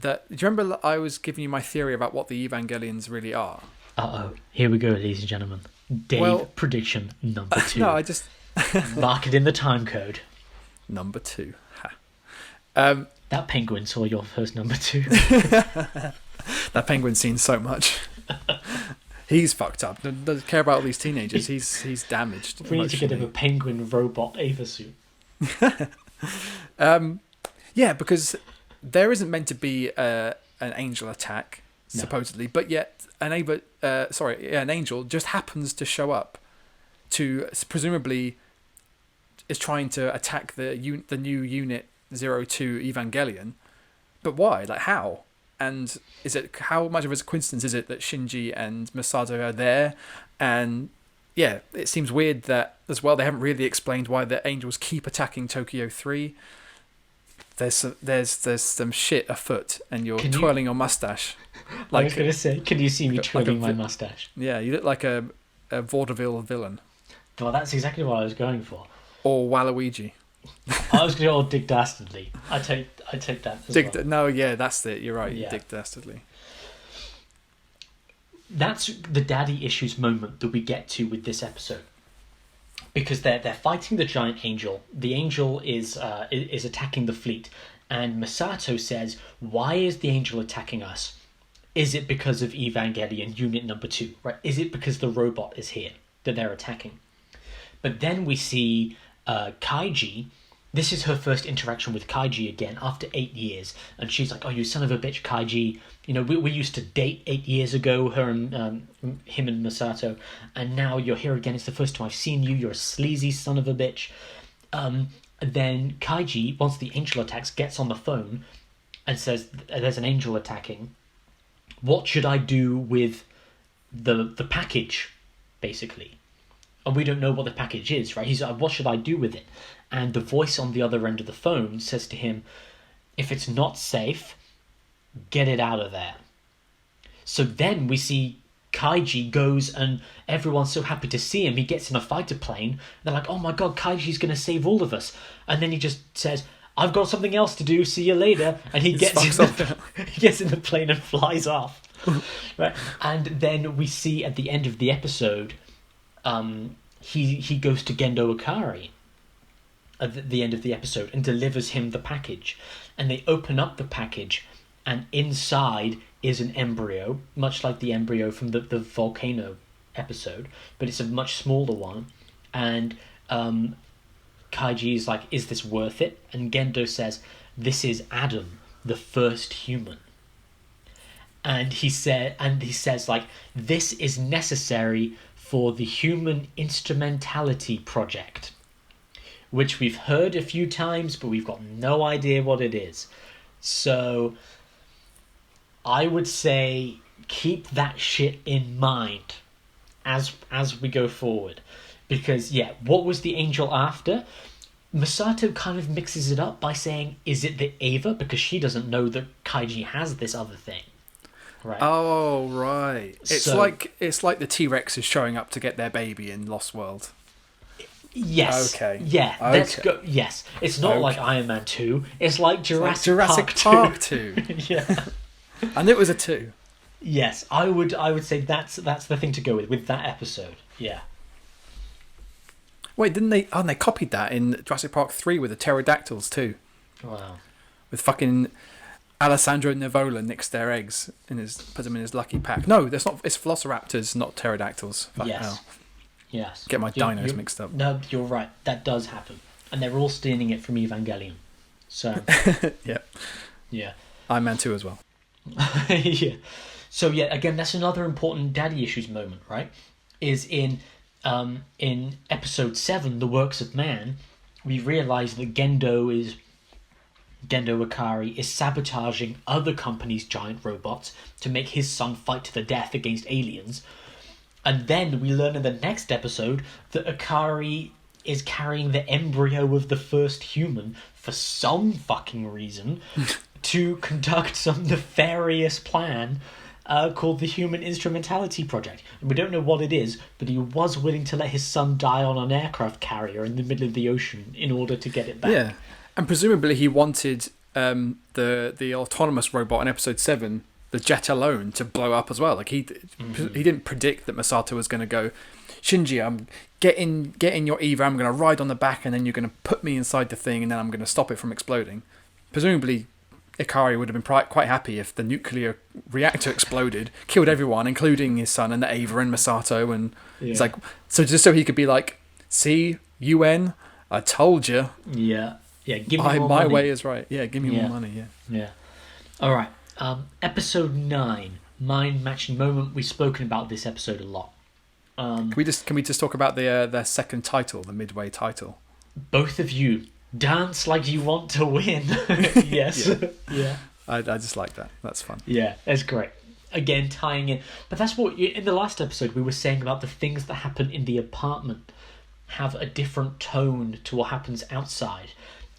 Do you remember I was giving you my theory about what the Evangelions really are? Here we go, ladies and gentlemen. Dave, prediction number 2. No, I just... Mark it in the time code. Number 2. That penguin saw your first number 2. That penguin's seen so much. He's fucked up. Doesn't care about all these teenagers. He's damaged. We need to get him a penguin robot Ava suit. Yeah, because there isn't meant to be an angel attack, supposedly, but yet an angel just happens to show up to presumably is trying to attack the new Unit 02 Evangelion. But why? How? And how much of a coincidence is it that Shinji and Masato are there? And yeah, it seems weird that as well they haven't really explained why the angels keep attacking Tokyo 3. There's some shit afoot, and you're twirling your mustache. I was going to say, can you see me twirling my mustache? Yeah, you look like a vaudeville villain. Well, that's exactly what I was going for. Or Waluigi. I was going to go Dick Dastardly. I take that as well. No, yeah, that's it. You're right. Yeah. Dick Dastardly. That's the daddy issues moment that we get to with this episode. Because they're fighting the giant angel. The angel is attacking the fleet. And Masato says, why is the angel attacking us? Is it because of Evangelion Unit number 2? Right? Is it because the robot is here that they're attacking? But then we see Kaiji. This is her first interaction with Kaiji again after 8 years. And she's like, oh, you son of a bitch, Kaiji. We used to date 8 years ago, her and him and Masato. And now you're here again. It's the first time I've seen you. You're a sleazy son of a bitch. Then Kaiji, once the angel attacks, gets on the phone and says, there's an angel attacking. What should I do with the package, basically? And we don't know what the package is, right? He's like, what should I do with it? And the voice on the other end of the phone says to him, if it's not safe, get it out of there. So then we see Kaiji goes and everyone's so happy to see him. He gets in a fighter plane. They're like, oh my god, Kaiji's going to save all of us. And then he just says, I've got something else to do. See you later. And he gets in the plane and flies off. Right? And then we see at the end of the episode, he goes to Gendo Ikari at the end of the episode and delivers him the package. And they open up the package, and inside is an embryo, much like the embryo from the volcano episode, but it's a much smaller one. And Kaiji is like, is this worth it? And Gendo says, this is Adam, the first human. And he says like, this is necessary for the human instrumentality project, which we've heard a few times, but we've got no idea what it is. So I would say keep that shit in mind as we go forward. Because, yeah, what was the angel after? Masato kind of mixes it up by saying, is it the Eva? Because she doesn't know that Kaiji has this other thing. Right. Oh, right. It's like the T-Rex is showing up to get their baby in Lost World. Yes. Okay. Yeah. Okay. Let's go. Yes. It's not like Iron Man 2. It's like Jurassic Park 2. Yeah. And it was a 2. Yes, I would say that's the thing to go with that episode. Yeah. Wait, didn't they? Oh, and they copied that in Jurassic Park 3 with the pterodactyls too. Wow. With fucking Alessandro Nivola nicks their eggs puts them in his lucky pack. No, that's not. It's velociraptors, not pterodactyls. Fuck yes. hell. Yes. Get my dinos mixed up. No, you're right. That does happen, and they're all stealing it from Evangelion. So. Yeah. Yeah. Iron Man 2 as well. Yeah. So yeah, again, that's another important daddy issues moment, right? Is in episode 7, The Works of Man, we realise that Gendo Ikari is sabotaging other companies' giant robots to make his son fight to the death against aliens. And then we learn in the next episode that Ikari is carrying the embryo of the first human for some fucking reason to conduct some nefarious plan called the Human Instrumentality Project. And we don't know what it is, but he was willing to let his son die on an aircraft carrier in the middle of the ocean in order to get it back. Yeah, and presumably he wanted the autonomous robot in episode 7, the jet alone, to blow up as well. Like he didn't predict that Masato was going to go, Shinji, I'm get in your Eva, I'm going to ride on the back, and then you're going to put me inside the thing, and then I'm going to stop it from exploding. Presumably Ikari would have been quite happy if the nuclear reactor exploded, killed everyone, including his son and the Ava and Masato, and it's like, so just so he could be like, see, UN, I told you. Yeah. Give me more my money. way is right. Yeah, give me more money. Yeah. All right. Episode 9, mind matching moment. We've spoken about this episode a lot. Can we just talk about their second title, the midway title? Both of you dance like you want to win. Yes. Yeah. I just like that. That's fun. Yeah, that's great. Again, tying in. But that's what, in the last episode, we were saying about the things that happen in the apartment have a different tone to what happens outside.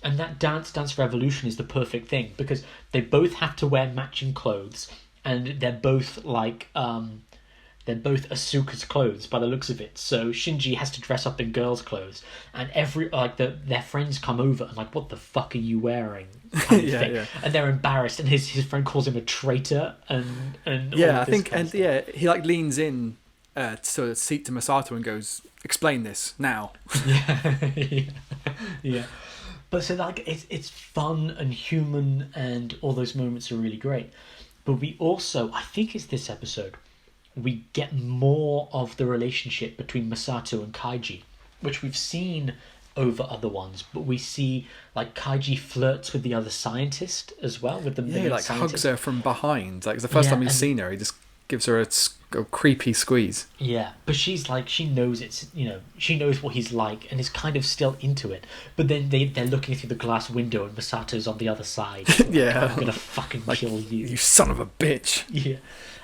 And that Dance Revolution is the perfect thing, because they both have to wear matching clothes, and they're both like, they're both Asuka's clothes by the looks of it. So Shinji has to dress up in girls' clothes, and their friends come over and like, what the fuck are you wearing? Kind of thing. And they're embarrassed, and his friend calls him a traitor, and yeah, I think, and yeah, he like leans in to seat to Masato and goes, explain this now. Yeah. But so like it's fun and human, and all those moments are really great. But we also, I think it's this episode, we get more of the relationship between Masato and Kaiji, which we've seen over other ones, but we see like Kaiji flirts with the other scientist as well, with the he like scientist. hugs her from behind. Like it's the first time he's seen her, he just gives her a creepy squeeze. Yeah, but she's like, she knows she knows what he's like, and is kind of still into it. But then they're looking through the glass window, and Masato's on the other side. Yeah, I'm gonna fucking kill you, you son of a bitch. Yeah,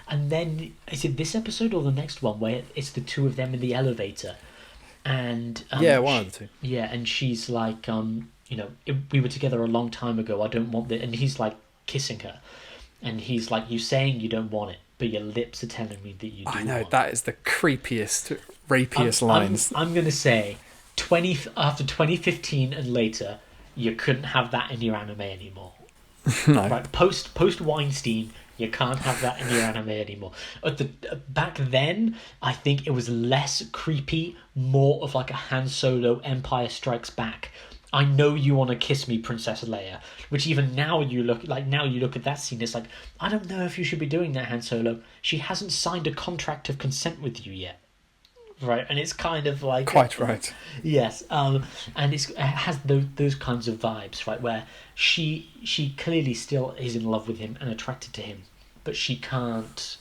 and then is it this episode or the next one where it's the two of them in the elevator, and one of the two. Yeah, and she's like, we were together a long time ago. I don't want this, and he's like kissing her, and he's like, you saying you don't want it, but your lips are telling me that you do. I know, want that is the creepiest, rapiest lines. I'm going to say, after 2015 and later, you couldn't have that in your anime anymore. No. Right, post Weinstein, you can't have that in your anime anymore. Back then, I think it was less creepy, more of like a Han Solo Empire Strikes Back. I know you want to kiss me, Princess Leia. Which even now you look at that scene, it's like, I don't know if you should be doing that, Han Solo. She hasn't signed a contract of consent with you yet. Right, and it's kind of like... Quite right. Yes, and it has those kinds of vibes, right, where she clearly still is in love with him and attracted to him, but she can't...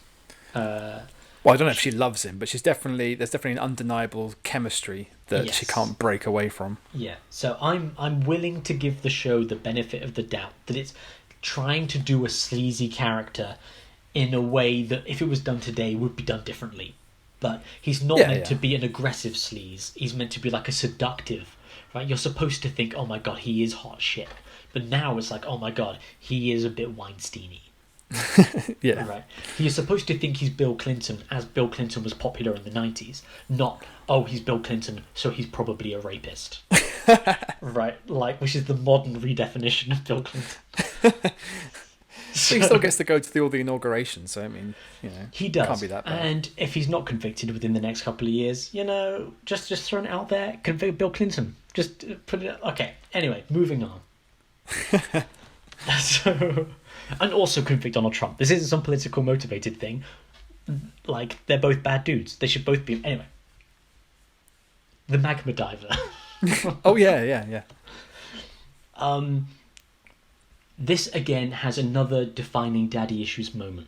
Well, I don't know if she loves him, but there's definitely an undeniable chemistry that she can't break away from. Yeah, so I'm willing to give the show the benefit of the doubt that it's trying to do a sleazy character in a way that if it was done today would be done differently. But he's not meant to be an aggressive sleaze. He's meant to be like a seductive, right? You're supposed to think, oh my god, he is hot shit. But now it's like, oh my god, he is a bit Weinstein-y. Yeah. Right. You're supposed to think he's Bill Clinton, as Bill Clinton was popular in the 90s. Not, oh, he's Bill Clinton, so he's probably a rapist. Right? Like, which is the modern redefinition of Bill Clinton. So he still gets to go to all the inaugurations, so I mean, he does. Can't be that bad. And if he's not convicted within the next couple of years, just throwing it out there, convict Bill Clinton. Just put it. Okay. Anyway, moving on. So, and also convict Donald Trump. This isn't some political motivated thing. Like, they're both bad dudes. They should both be. Anyway, the Magma diver. Oh yeah. This again has another defining daddy issues moment.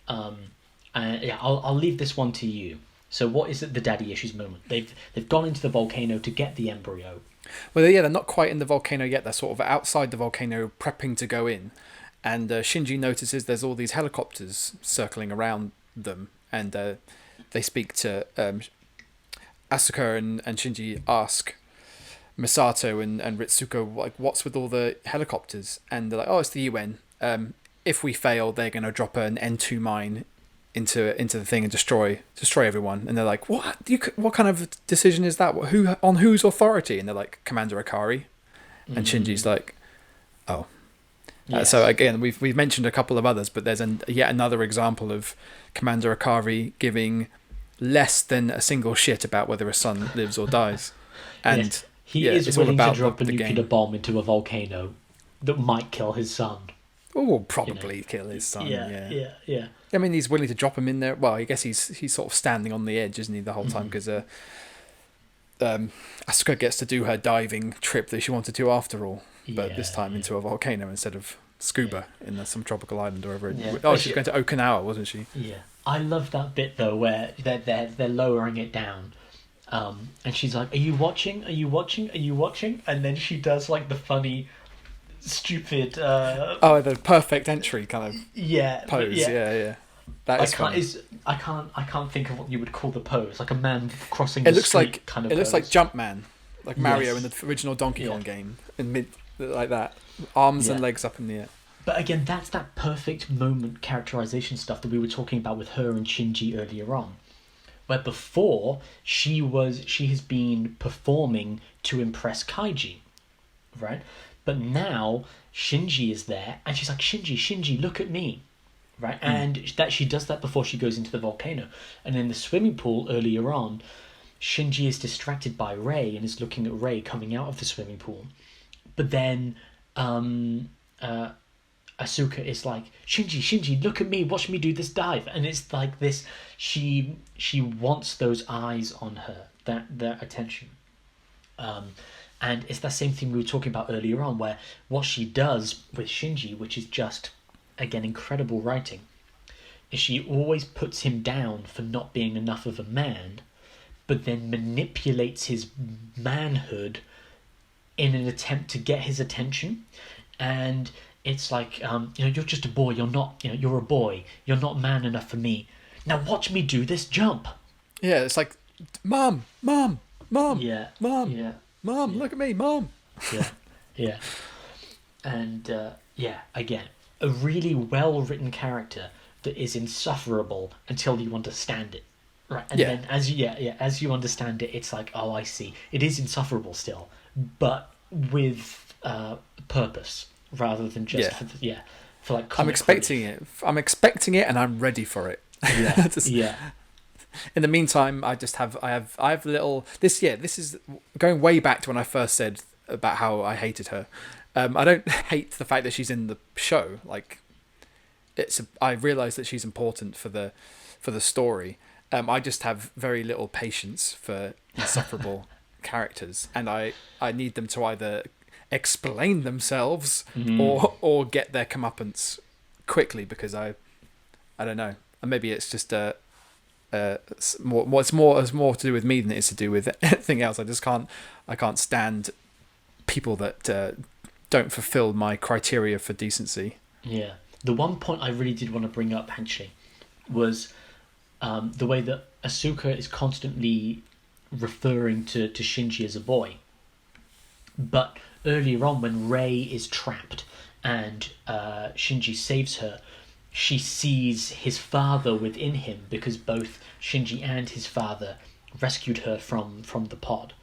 I'll leave this one to you. So what is the daddy issues moment? They've gone into the volcano to get the embryo. Well, yeah, they're not quite in the volcano yet. They're sort of outside the volcano, prepping to go in. And Shinji notices there's all these helicopters circling around them, and they speak to Asuka, and Shinji ask Misato and Ritsuko, like, what's with all the helicopters? And they're like, oh, it's the UN. If we fail, they're going to drop an N2 mine into the thing and destroy everyone. And they're like, what kind of decision is that? On whose authority? And they're like, Commander Akari. And Shinji's like, oh. Yes. So again, we've mentioned a couple of others, but there's yet another example of Commander Akari giving less than a single shit about whether a son lives or dies. And yes. He is willing to drop a nuclear bomb into a volcano that might kill his son. Or probably kill his son. Yeah. I mean, he's willing to drop him in there. Well, I guess he's sort of standing on the edge, isn't he, the whole time? Because Asuka gets to do her diving trip that she wanted to after all, but this time into a volcano instead of scuba in some tropical island or wherever. She's going to Okinawa, wasn't she? Yeah. I love that bit though, where they're lowering it down. And she's like, are you watching? Are you watching? Are you watching? And then she does like the funny, stupid... the perfect entry kind of pose. Yeah. That is funny. I can't think of what you would call the pose. Like a man crossing the street kind of pose. It looks like Jumpman, like Mario in the original Donkey Kong game. Like that. Arms and legs up in the air. But again, that's that perfect moment characterization stuff that we were talking about with her and Shinji earlier on. Where before, she has been performing to impress Kaiji, right? But now, Shinji is there, and she's like, Shinji, look at me, right? And that she does that before she goes into the volcano. And in the swimming pool earlier on, Shinji is distracted by Rei and is looking at Rei coming out of the swimming pool. But then Asuka is like, Shinji, look at me, watch me do this dive. And it's like this, she wants those eyes on her, that attention. And it's that same thing we were talking about earlier on, where what she does with Shinji, which is just, again, incredible writing, is she always puts him down for not being enough of a man, but then manipulates his manhood in an attempt to get his attention. And it's like, you're just a boy, you're not, you're a boy, you're not man enough for me. Now watch me do this jump. Yeah, it's like, Mom, Mom, look at me, Mom. Yeah. And, again, a really well-written character that is insufferable until you understand it. Right, and then as you understand it, it's like, oh, I see. It is insufferable still, but with purpose rather than just for like. I'm expecting it. I'm expecting it, and I'm ready for it. Yeah. In the meantime, I have little. This is going way back to when I first said about how I hated her. I don't hate the fact that she's in the show. Like, I realise that she's important for the story. I just have very little patience for insufferable characters, and I need them to either explain themselves or get their comeuppance quickly, because I don't know. And maybe it's just it's more to do with me than it is to do with anything else. I can't stand people that don't fulfill my criteria for decency. Yeah. The one point I really did want to bring up, actually, was the way that Asuka is constantly referring to Shinji as a boy. But earlier on, when Rei is trapped and Shinji saves her, she sees his father within him, because both Shinji and his father rescued her from the pod.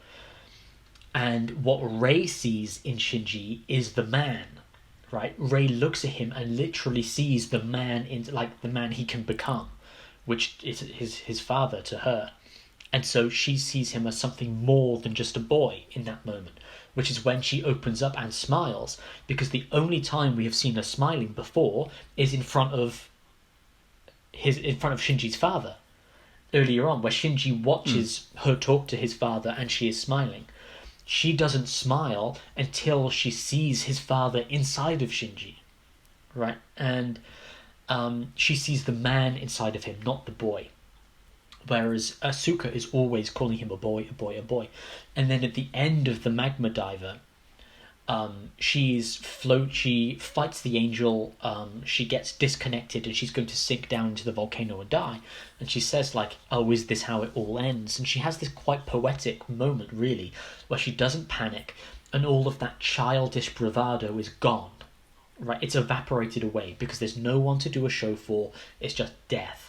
And what Rei sees in Shinji is the man, right? Rei looks at him and literally sees the man the man he can become, which is his father to her. And so she sees him as something more than just a boy in that moment, which is when she opens up and smiles, because the only time we have seen her smiling before is in front of Shinji's father, earlier on, where Shinji watches her talk to his father and she is smiling. She doesn't smile until she sees his father inside of Shinji, right? And she sees the man inside of him, not the boy. Whereas Asuka is always calling him a boy, a boy, a boy. And then at the end of the Magma Diver, she fights the angel, she gets disconnected and she's going to sink down into the volcano and die. And she says, like, oh, is this how it all ends? And she has this quite poetic moment, really, where she doesn't panic and all of that childish bravado is gone. Right? It's evaporated away because there's no one to do a show for, it's just death.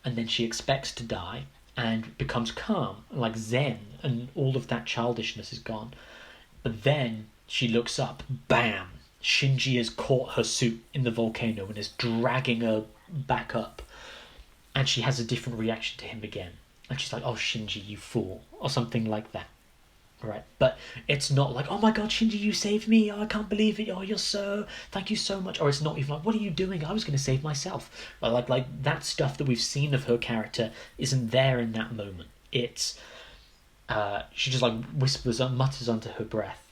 And then she expects to die and becomes calm, like zen, and all of that childishness is gone. But then she looks up, bam! Shinji has caught her suit in the volcano and is dragging her back up. And she has a different reaction to him again. And she's like, oh, Shinji, you fool, or something like that. Right? But it's not like, oh my god, Shinji, you saved me, oh, I can't believe it, oh, thank you so much. Or it's not even like, what are you doing? I was going to save myself. But like that stuff that we've seen of her character isn't there in that moment. It's, she just like whispers and mutters under her breath.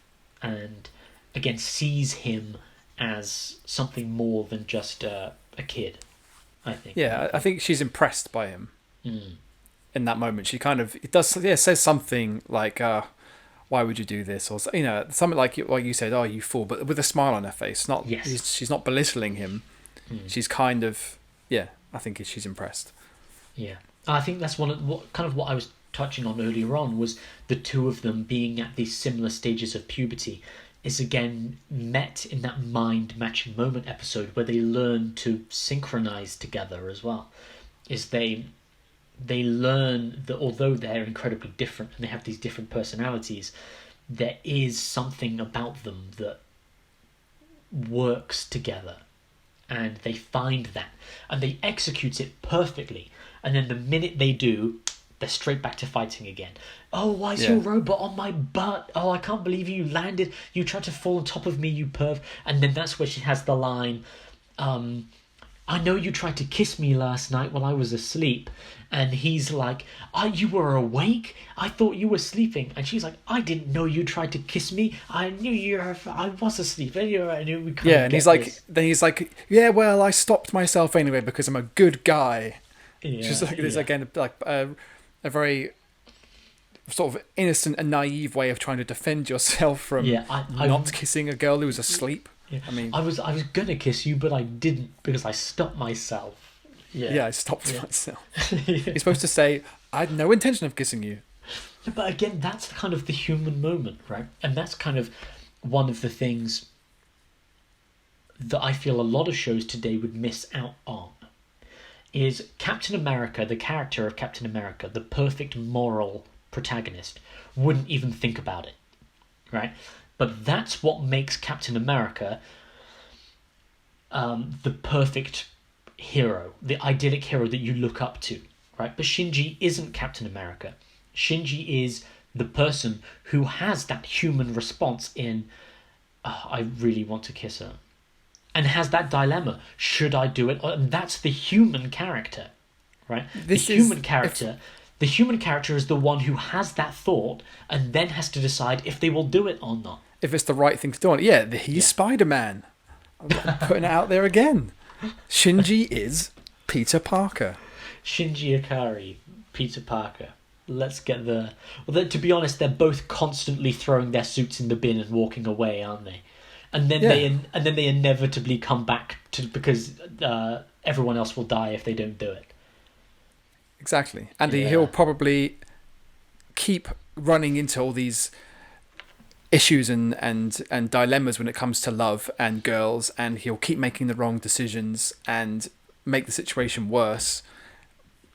And again, sees him as something more than just a kid, I think. Yeah, I think she's impressed by him in that moment. She kind of says something like, why would you do this? Or, you know, something like you said, oh, you fool, but with a smile on her face. She's not belittling him. She's kind of, I think she's impressed. Yeah. I think that's what I was touching on earlier on, was the two of them being at these similar stages of puberty is again met in that mind matching moment episode where they learn to synchronize together as well. Is they learn that although they're incredibly different and they have these different personalities, there is something about them that works together, and they find that and they execute it perfectly. And then the minute they do, they're straight back to fighting again. Oh, why is your robot on my butt? Oh, I can't believe you landed. You tried to fall on top of me, you perv. And then that's where she has the line, I know you tried to kiss me last night while I was asleep. And he's like, you were awake? I thought you were sleeping. And she's like, I didn't know you tried to kiss me. I knew I was asleep. And he's like, yeah, well, I stopped myself anyway because I'm a good guy. Just like there's again like a very sort of innocent and naive way of trying to defend yourself from not kissing a girl who was asleep. Yeah. I mean, I was gonna kiss you, but I didn't because I stopped myself. I stopped myself. You're supposed to say, I had no intention of kissing you. But again, that's kind of the human moment, right? And that's kind of one of the things that I feel a lot of shows today would miss out on. Is Captain America, the character of Captain America, the perfect moral protagonist, wouldn't even think about it, right? But that's what makes Captain America the perfect hero, the idyllic hero that you look up to, right? But Shinji isn't Captain America. Shinji is the person who has that human response in, "Oh, I really want to kiss her," and has that dilemma: should I do it? And that's the human character, right? The human character is the one who has that thought and then has to decide if they will do it or not. If it's the right thing to do. Yeah, he's Spider-Man. I'm putting it out there again. Shinji is Peter Parker. Shinji Ikari, Peter Parker. Let's get the... Well, to be honest, they're both constantly throwing their suits in the bin and walking away, aren't they? And then they inevitably come back because everyone else will die if they don't do it. Exactly. And he'll probably keep running into all these issues and dilemmas when it comes to love and girls, and he'll keep making the wrong decisions and make the situation worse.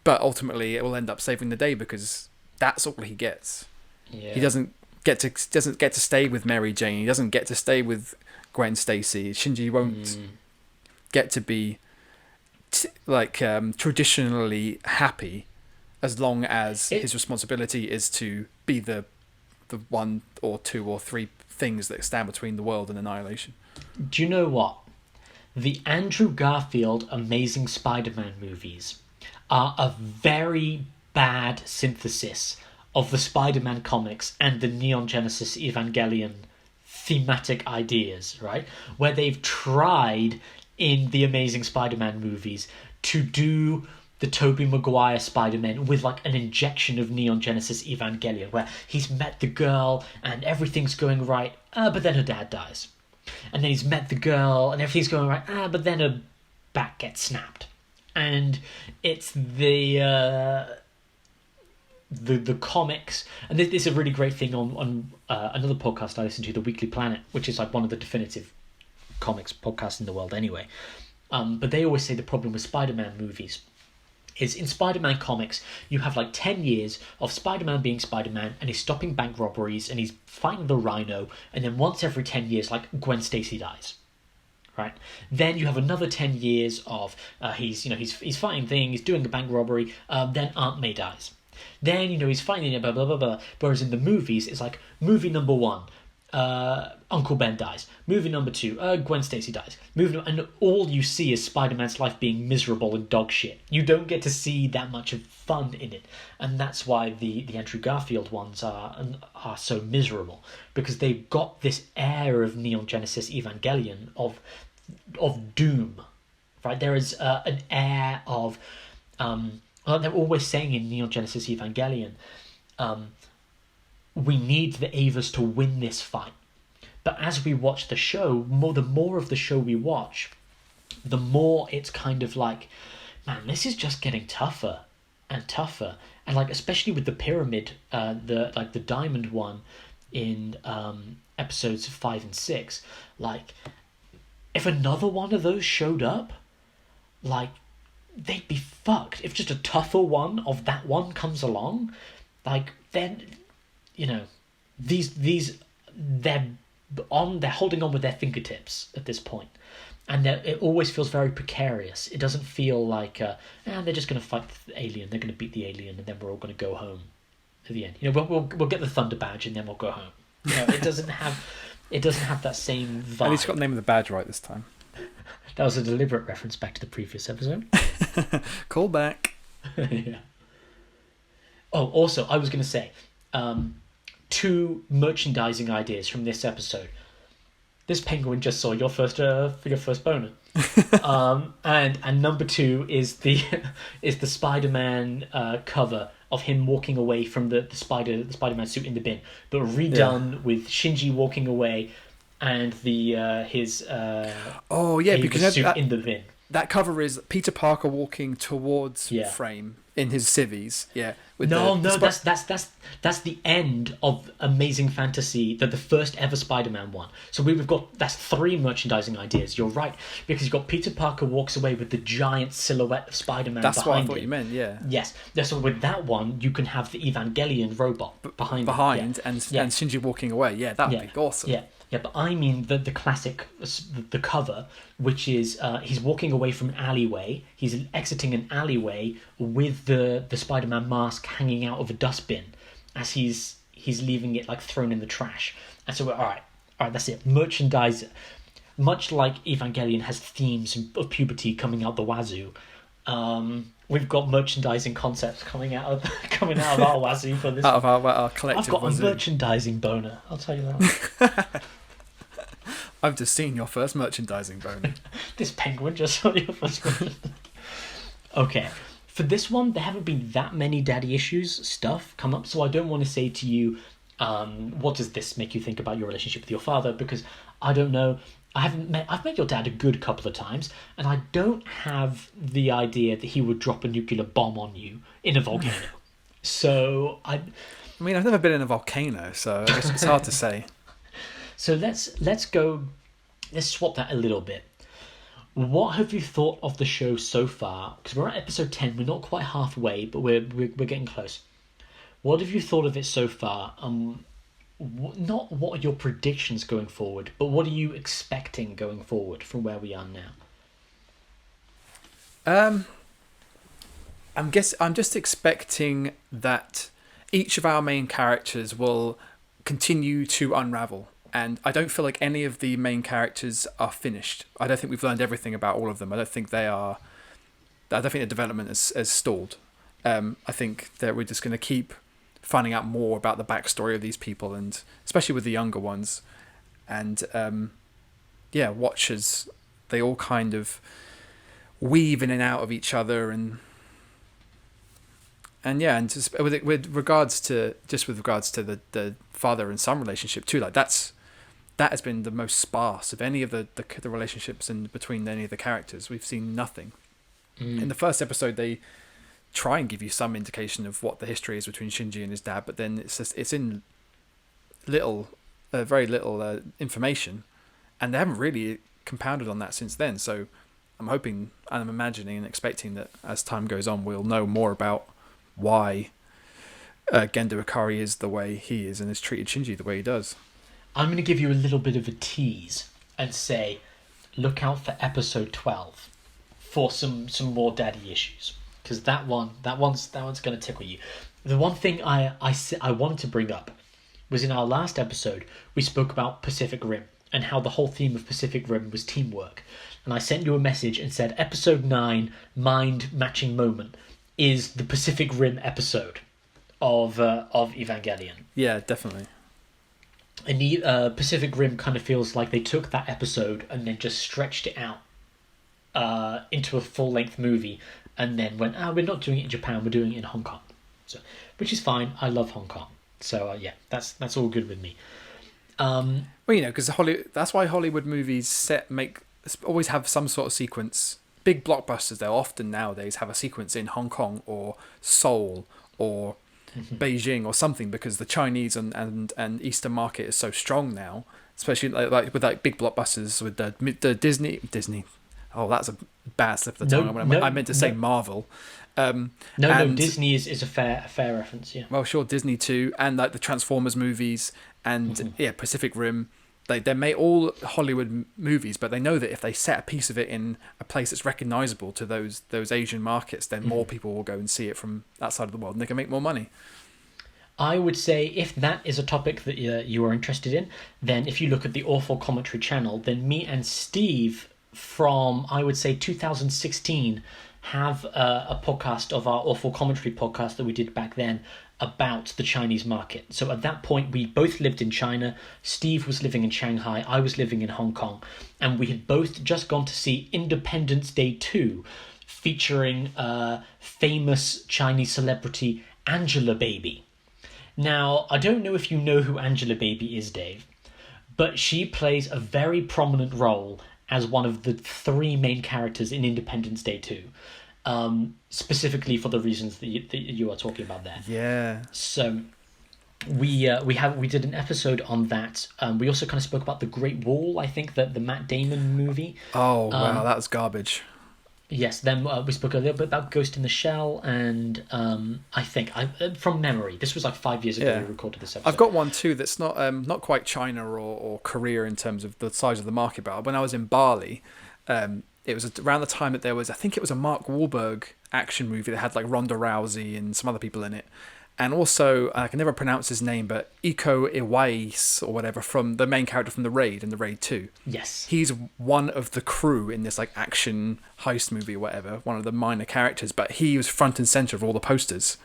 But ultimately, it will end up saving the day because that's all he gets. Yeah. He doesn't get to stay with Mary Jane. He doesn't get to stay with Gwen Stacy. Shinji won't get to be traditionally happy as long as his responsibility is to be the one or two or three things that stand between the world and annihilation. Do you know what? The Andrew Garfield Amazing Spider-Man movies are a very bad synthesis of the Spider-Man comics and the Neon Genesis Evangelion thematic ideas, right? Where they've tried in the Amazing Spider-Man movies to do the Tobey Maguire Spider-Man with like an injection of Neon Genesis Evangelion, where he's met the girl and everything's going right, but then her dad dies. And then he's met the girl and everything's going right, but then her back gets snapped. And it's the comics, and this is a really great thing on another podcast I listen to, The Weekly Planet, which is like one of the definitive comics podcasts in the world anyway. But they always say the problem with Spider-Man movies is in Spider-Man comics, you have like 10 years of Spider-Man being Spider-Man, and he's stopping bank robberies, and he's fighting the Rhino, and then once every 10 years, like, Gwen Stacy dies. Right? Then you have another 10 years of he's fighting things, doing a bank robbery, then Aunt May dies. Then, he's fighting blah, blah, blah, blah. Whereas in the movies, it's like, movie number 1, Uncle Ben dies. Movie number 2, Gwen Stacy dies. And all you see is Spider-Man's life being miserable and dog shit. You don't get to see that much of fun in it. And that's why the Andrew Garfield ones are so miserable. Because they've got this air of Neon Genesis Evangelion of doom. Right? There is an air of... they're always saying in Neon Genesis Evangelion... we need the Avas to win this fight. But as we watch the show, the more of the show we watch, the more it's kind of like, man, this is just getting tougher and tougher. And like, especially with the pyramid, the diamond one in episodes 5 and 6, like, if another one of those showed up, like, they'd be fucked. If just a tougher one of that one comes along, like, then... they're holding on with their fingertips at this point, and it always feels very precarious. It doesn't feel like they're just going to fight the alien, they're going to beat the alien, and then we're all going to go home at the end. We'll get the Thunder Badge and then we'll go home. It doesn't have that same vibe. At least you got the name of the badge right this time. That was a deliberate reference back to the previous episode. Call back. Yeah. Oh, also, I was going to say, 2 merchandising ideas from this episode. This penguin just saw your first boner. And number 2 is the Spider-Man cover of him walking away from the Spider-Man suit in the bin, but redone with Shinji walking away and his because suit in the bin. That cover is Peter Parker walking towards frame in his civvies. Yeah. That's the end of Amazing Fantasy, the first ever Spider-Man one. So that's 3 merchandising ideas. You're right, because you've got Peter Parker walks away with the giant silhouette of Spider-Man behind him. That's what I thought you meant, yeah. Yes. So with that one, you can have the Evangelion robot behind and Shinji walking away. Yeah, that would be awesome. Yeah. Yeah, but I mean the classic, the cover, which is he's walking away from an alleyway. He's exiting an alleyway with the Spider-Man mask hanging out of a dustbin, as he's he's leaving it like thrown in the trash. And so we're all right, that's it. Merchandise, much like Evangelion has themes of puberty coming out the wazoo. We've got merchandising concepts coming out of our wazoo for this. Out of our collective. I've got wazoo. a merchandising boner. I'll tell you that. I've just seen your first merchandising boner. This penguin just saw your first one. Okay. For this one, there haven't been that many daddy issues stuff come up, so I don't want to say to you, what does this make you think about your relationship with your father? Because I don't know. I've met your dad a good couple of times, and I don't have the idea that he would drop a nuclear bomb on you in a volcano. So I mean, I've never been in a volcano, so I guess it's hard to say. So let's swap that a little bit. What have you thought of the show so far? Because we're at episode 10, we're not quite halfway, but we're getting close. What have you thought of it so far? Not what are your predictions going forward, but what are you expecting going forward from where we are now? I'm just expecting that each of our main characters will continue to unravel. And I don't feel like any of the main characters are finished. I don't think we've learned everything about all of them. I don't think the development has stalled. I think that we're just going to keep finding out more about the backstory of these people, and especially with the younger ones. And watch as they all kind of weave in and out of each other, and just with regards to the father and son relationship too, like that has been the most sparse of any of the relationships in between any of the characters. We've seen nothing. In the first episode, they try and give you some indication of what the history is between Shinji and his dad, but then it's in very little information, and they haven't really compounded on that since then. So I'm hoping, and I'm imagining and expecting that as time goes on, we'll know more about why Gendo Ikari is the way he is and has treated Shinji the way he does. I'm going to give you a little bit of a tease and say, look out for episode 12 for some more daddy issues, because that one's going to tickle you. The one thing I wanted to bring up was in our last episode we spoke about Pacific Rim and how the whole theme of Pacific Rim was teamwork, and I sent you a message and said episode 9, mind matching moment, is the Pacific Rim episode of Evangelion. Yeah, definitely. And the Pacific Rim kind of feels like they took that episode and then just stretched it out into a full-length movie, and then went, we're not doing it in Japan, we're doing it in Hong Kong. So, which is fine. I love Hong Kong. So that's all good with me. Well, because that's why Hollywood movies always have some sort of sequence. Big blockbusters, they'll often nowadays have a sequence in Hong Kong or Seoul or Beijing or something, because the Chinese and Eastern market is so strong now, especially like with like big blockbusters with the Disney. Oh, that's a bad slip of the tongue. I meant to say Marvel. Disney is a fair reference. Yeah. Well, sure, Disney too, and like the Transformers movies, and Pacific Rim. They're made all Hollywood movies, but they know that if they set a piece of it in a place that's recognisable to those Asian markets, then more people will go and see it from that side of the world, and they can make more money. I would say if that is a topic that you are interested in, then if you look at the Awful Commentary channel, then me and Steve from, I would say, 2016 have a podcast of our Awful Commentary podcast that we did back then about the Chinese market. So at that point, we both lived in China. Steve was living in Shanghai. I was living in Hong Kong. And we had both just gone to see Independence Day 2, featuring famous Chinese celebrity Angelababy. Now, I don't know if you know who Angelababy is, Dave, but she plays a very prominent role as one of the 3 main characters in Independence Day 2. Specifically for the reasons that you are talking about there. Yeah. So we did an episode on that. We also kind of spoke about The Great Wall. I think that the Matt Damon movie. Oh wow, that was garbage. Yes. Then we spoke a little bit about Ghost in the Shell, and I think from memory, this was like 5 years ago we recorded this episode. I've got one too that's not quite China or Korea in terms of the size of the market, but when I was in Bali. It was around the time that there was, I think it was a Mark Wahlberg action movie that had like Ronda Rousey and some other people in it. And also, I can never pronounce his name, but Iko Iwais or whatever, from the main character from the Raid and the Raid 2. Yes. He's one of the crew in this like action heist movie or whatever, one of the minor characters, but he was front and center of all the posters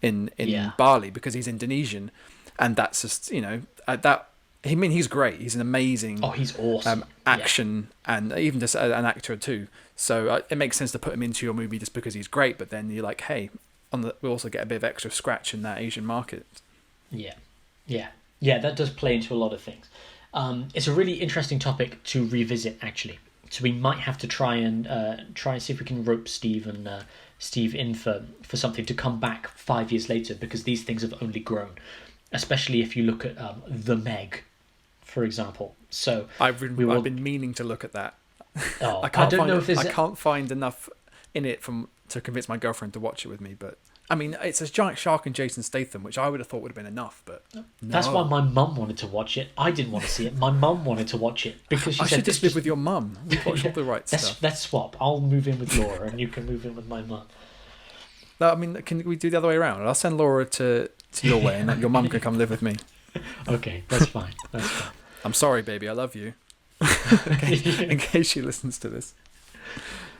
in Bali because he's Indonesian. And that's just, he's great. He's an amazing he's awesome. Action and even just an actor too. So it makes sense to put him into your movie just because he's great, but then you're like, hey, we also get a bit of extra scratch in that Asian market. Yeah, that does play into a lot of things. It's a really interesting topic to revisit, actually. So we might have to try and see if we can rope Steve in for something to come back 5 years later, because these things have only grown, especially if you look at The Meg, for example. So I've been meaning to look at that. I can't find enough in it to convince my girlfriend to watch it with me, but I mean, it's a giant shark and Jason Statham, which I would have thought would have been enough, but no. That's why my mum wanted to watch it. I didn't want to see it. My mum wanted to watch it because she I said, should just live with your mum. We watch all the right stuff. Let's swap. I'll move in with Laura, and you can move in with my mum. No, I mean, can we do the other way around? I'll send Laura to your way, and your mum can come live with me. Okay, that's fine. I'm sorry, baby. I love you. In case she listens to this.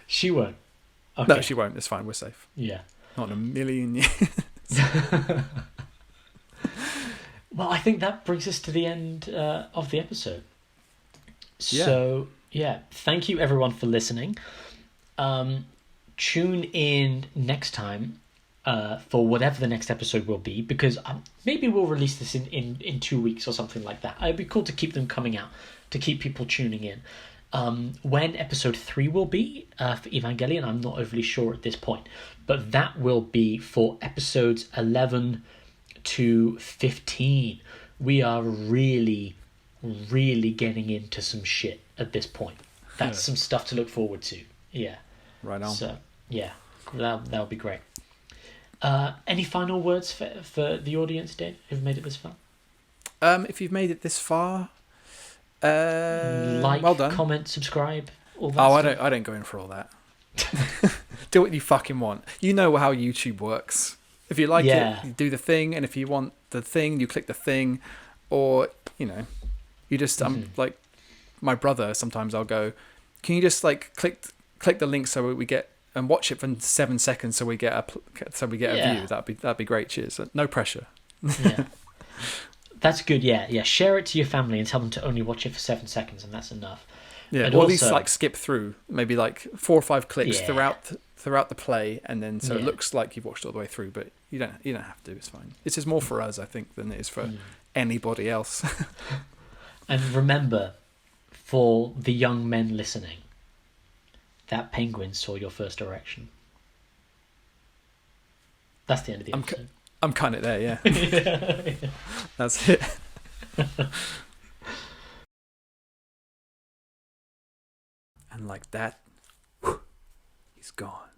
She won't. Okay. No, she won't. It's fine. We're safe. Yeah. Not in a million years. Well, I think that brings us to the end of the episode. So, thank you everyone for listening. Tune in next time for whatever the next episode will be, because maybe we'll release this in 2 weeks or something like that. It'd be cool to keep them coming out, to keep people tuning in. When episode 3 will be for Evangelion, I'm not overly sure at this point, but that will be for episodes 11 to 15. We are really, really getting into some shit at this point. That's some stuff to look forward to. Yeah. Right on. So, that'll be great. Any final words for the audience, Dave, who've made it this far? If you've made it this far, well done. Comment, subscribe, all that stuff. I don't go in for all that. Do what you fucking want. You know how YouTube works. If you like it, you do the thing, and if you want the thing, you click the thing, or you just like my brother. Sometimes I'll go, can you just like click the link so we get and watch it for 7 seconds so we get a view. That'd be great. Cheers. No pressure. Yeah. That's good, yeah. Share it to your family and tell them to only watch it for 7 seconds, and that's enough. Yeah, or at least like skip through maybe like 4 or 5 clicks throughout the play, and then it looks like you've watched all the way through. But you don't have to. It's fine. This is more for us, I think, than it is for anybody else. And remember, for the young men listening, that penguin saw your first erection. That's the end of the episode. I'm kind of there, yeah. That's it. And like that, he's gone.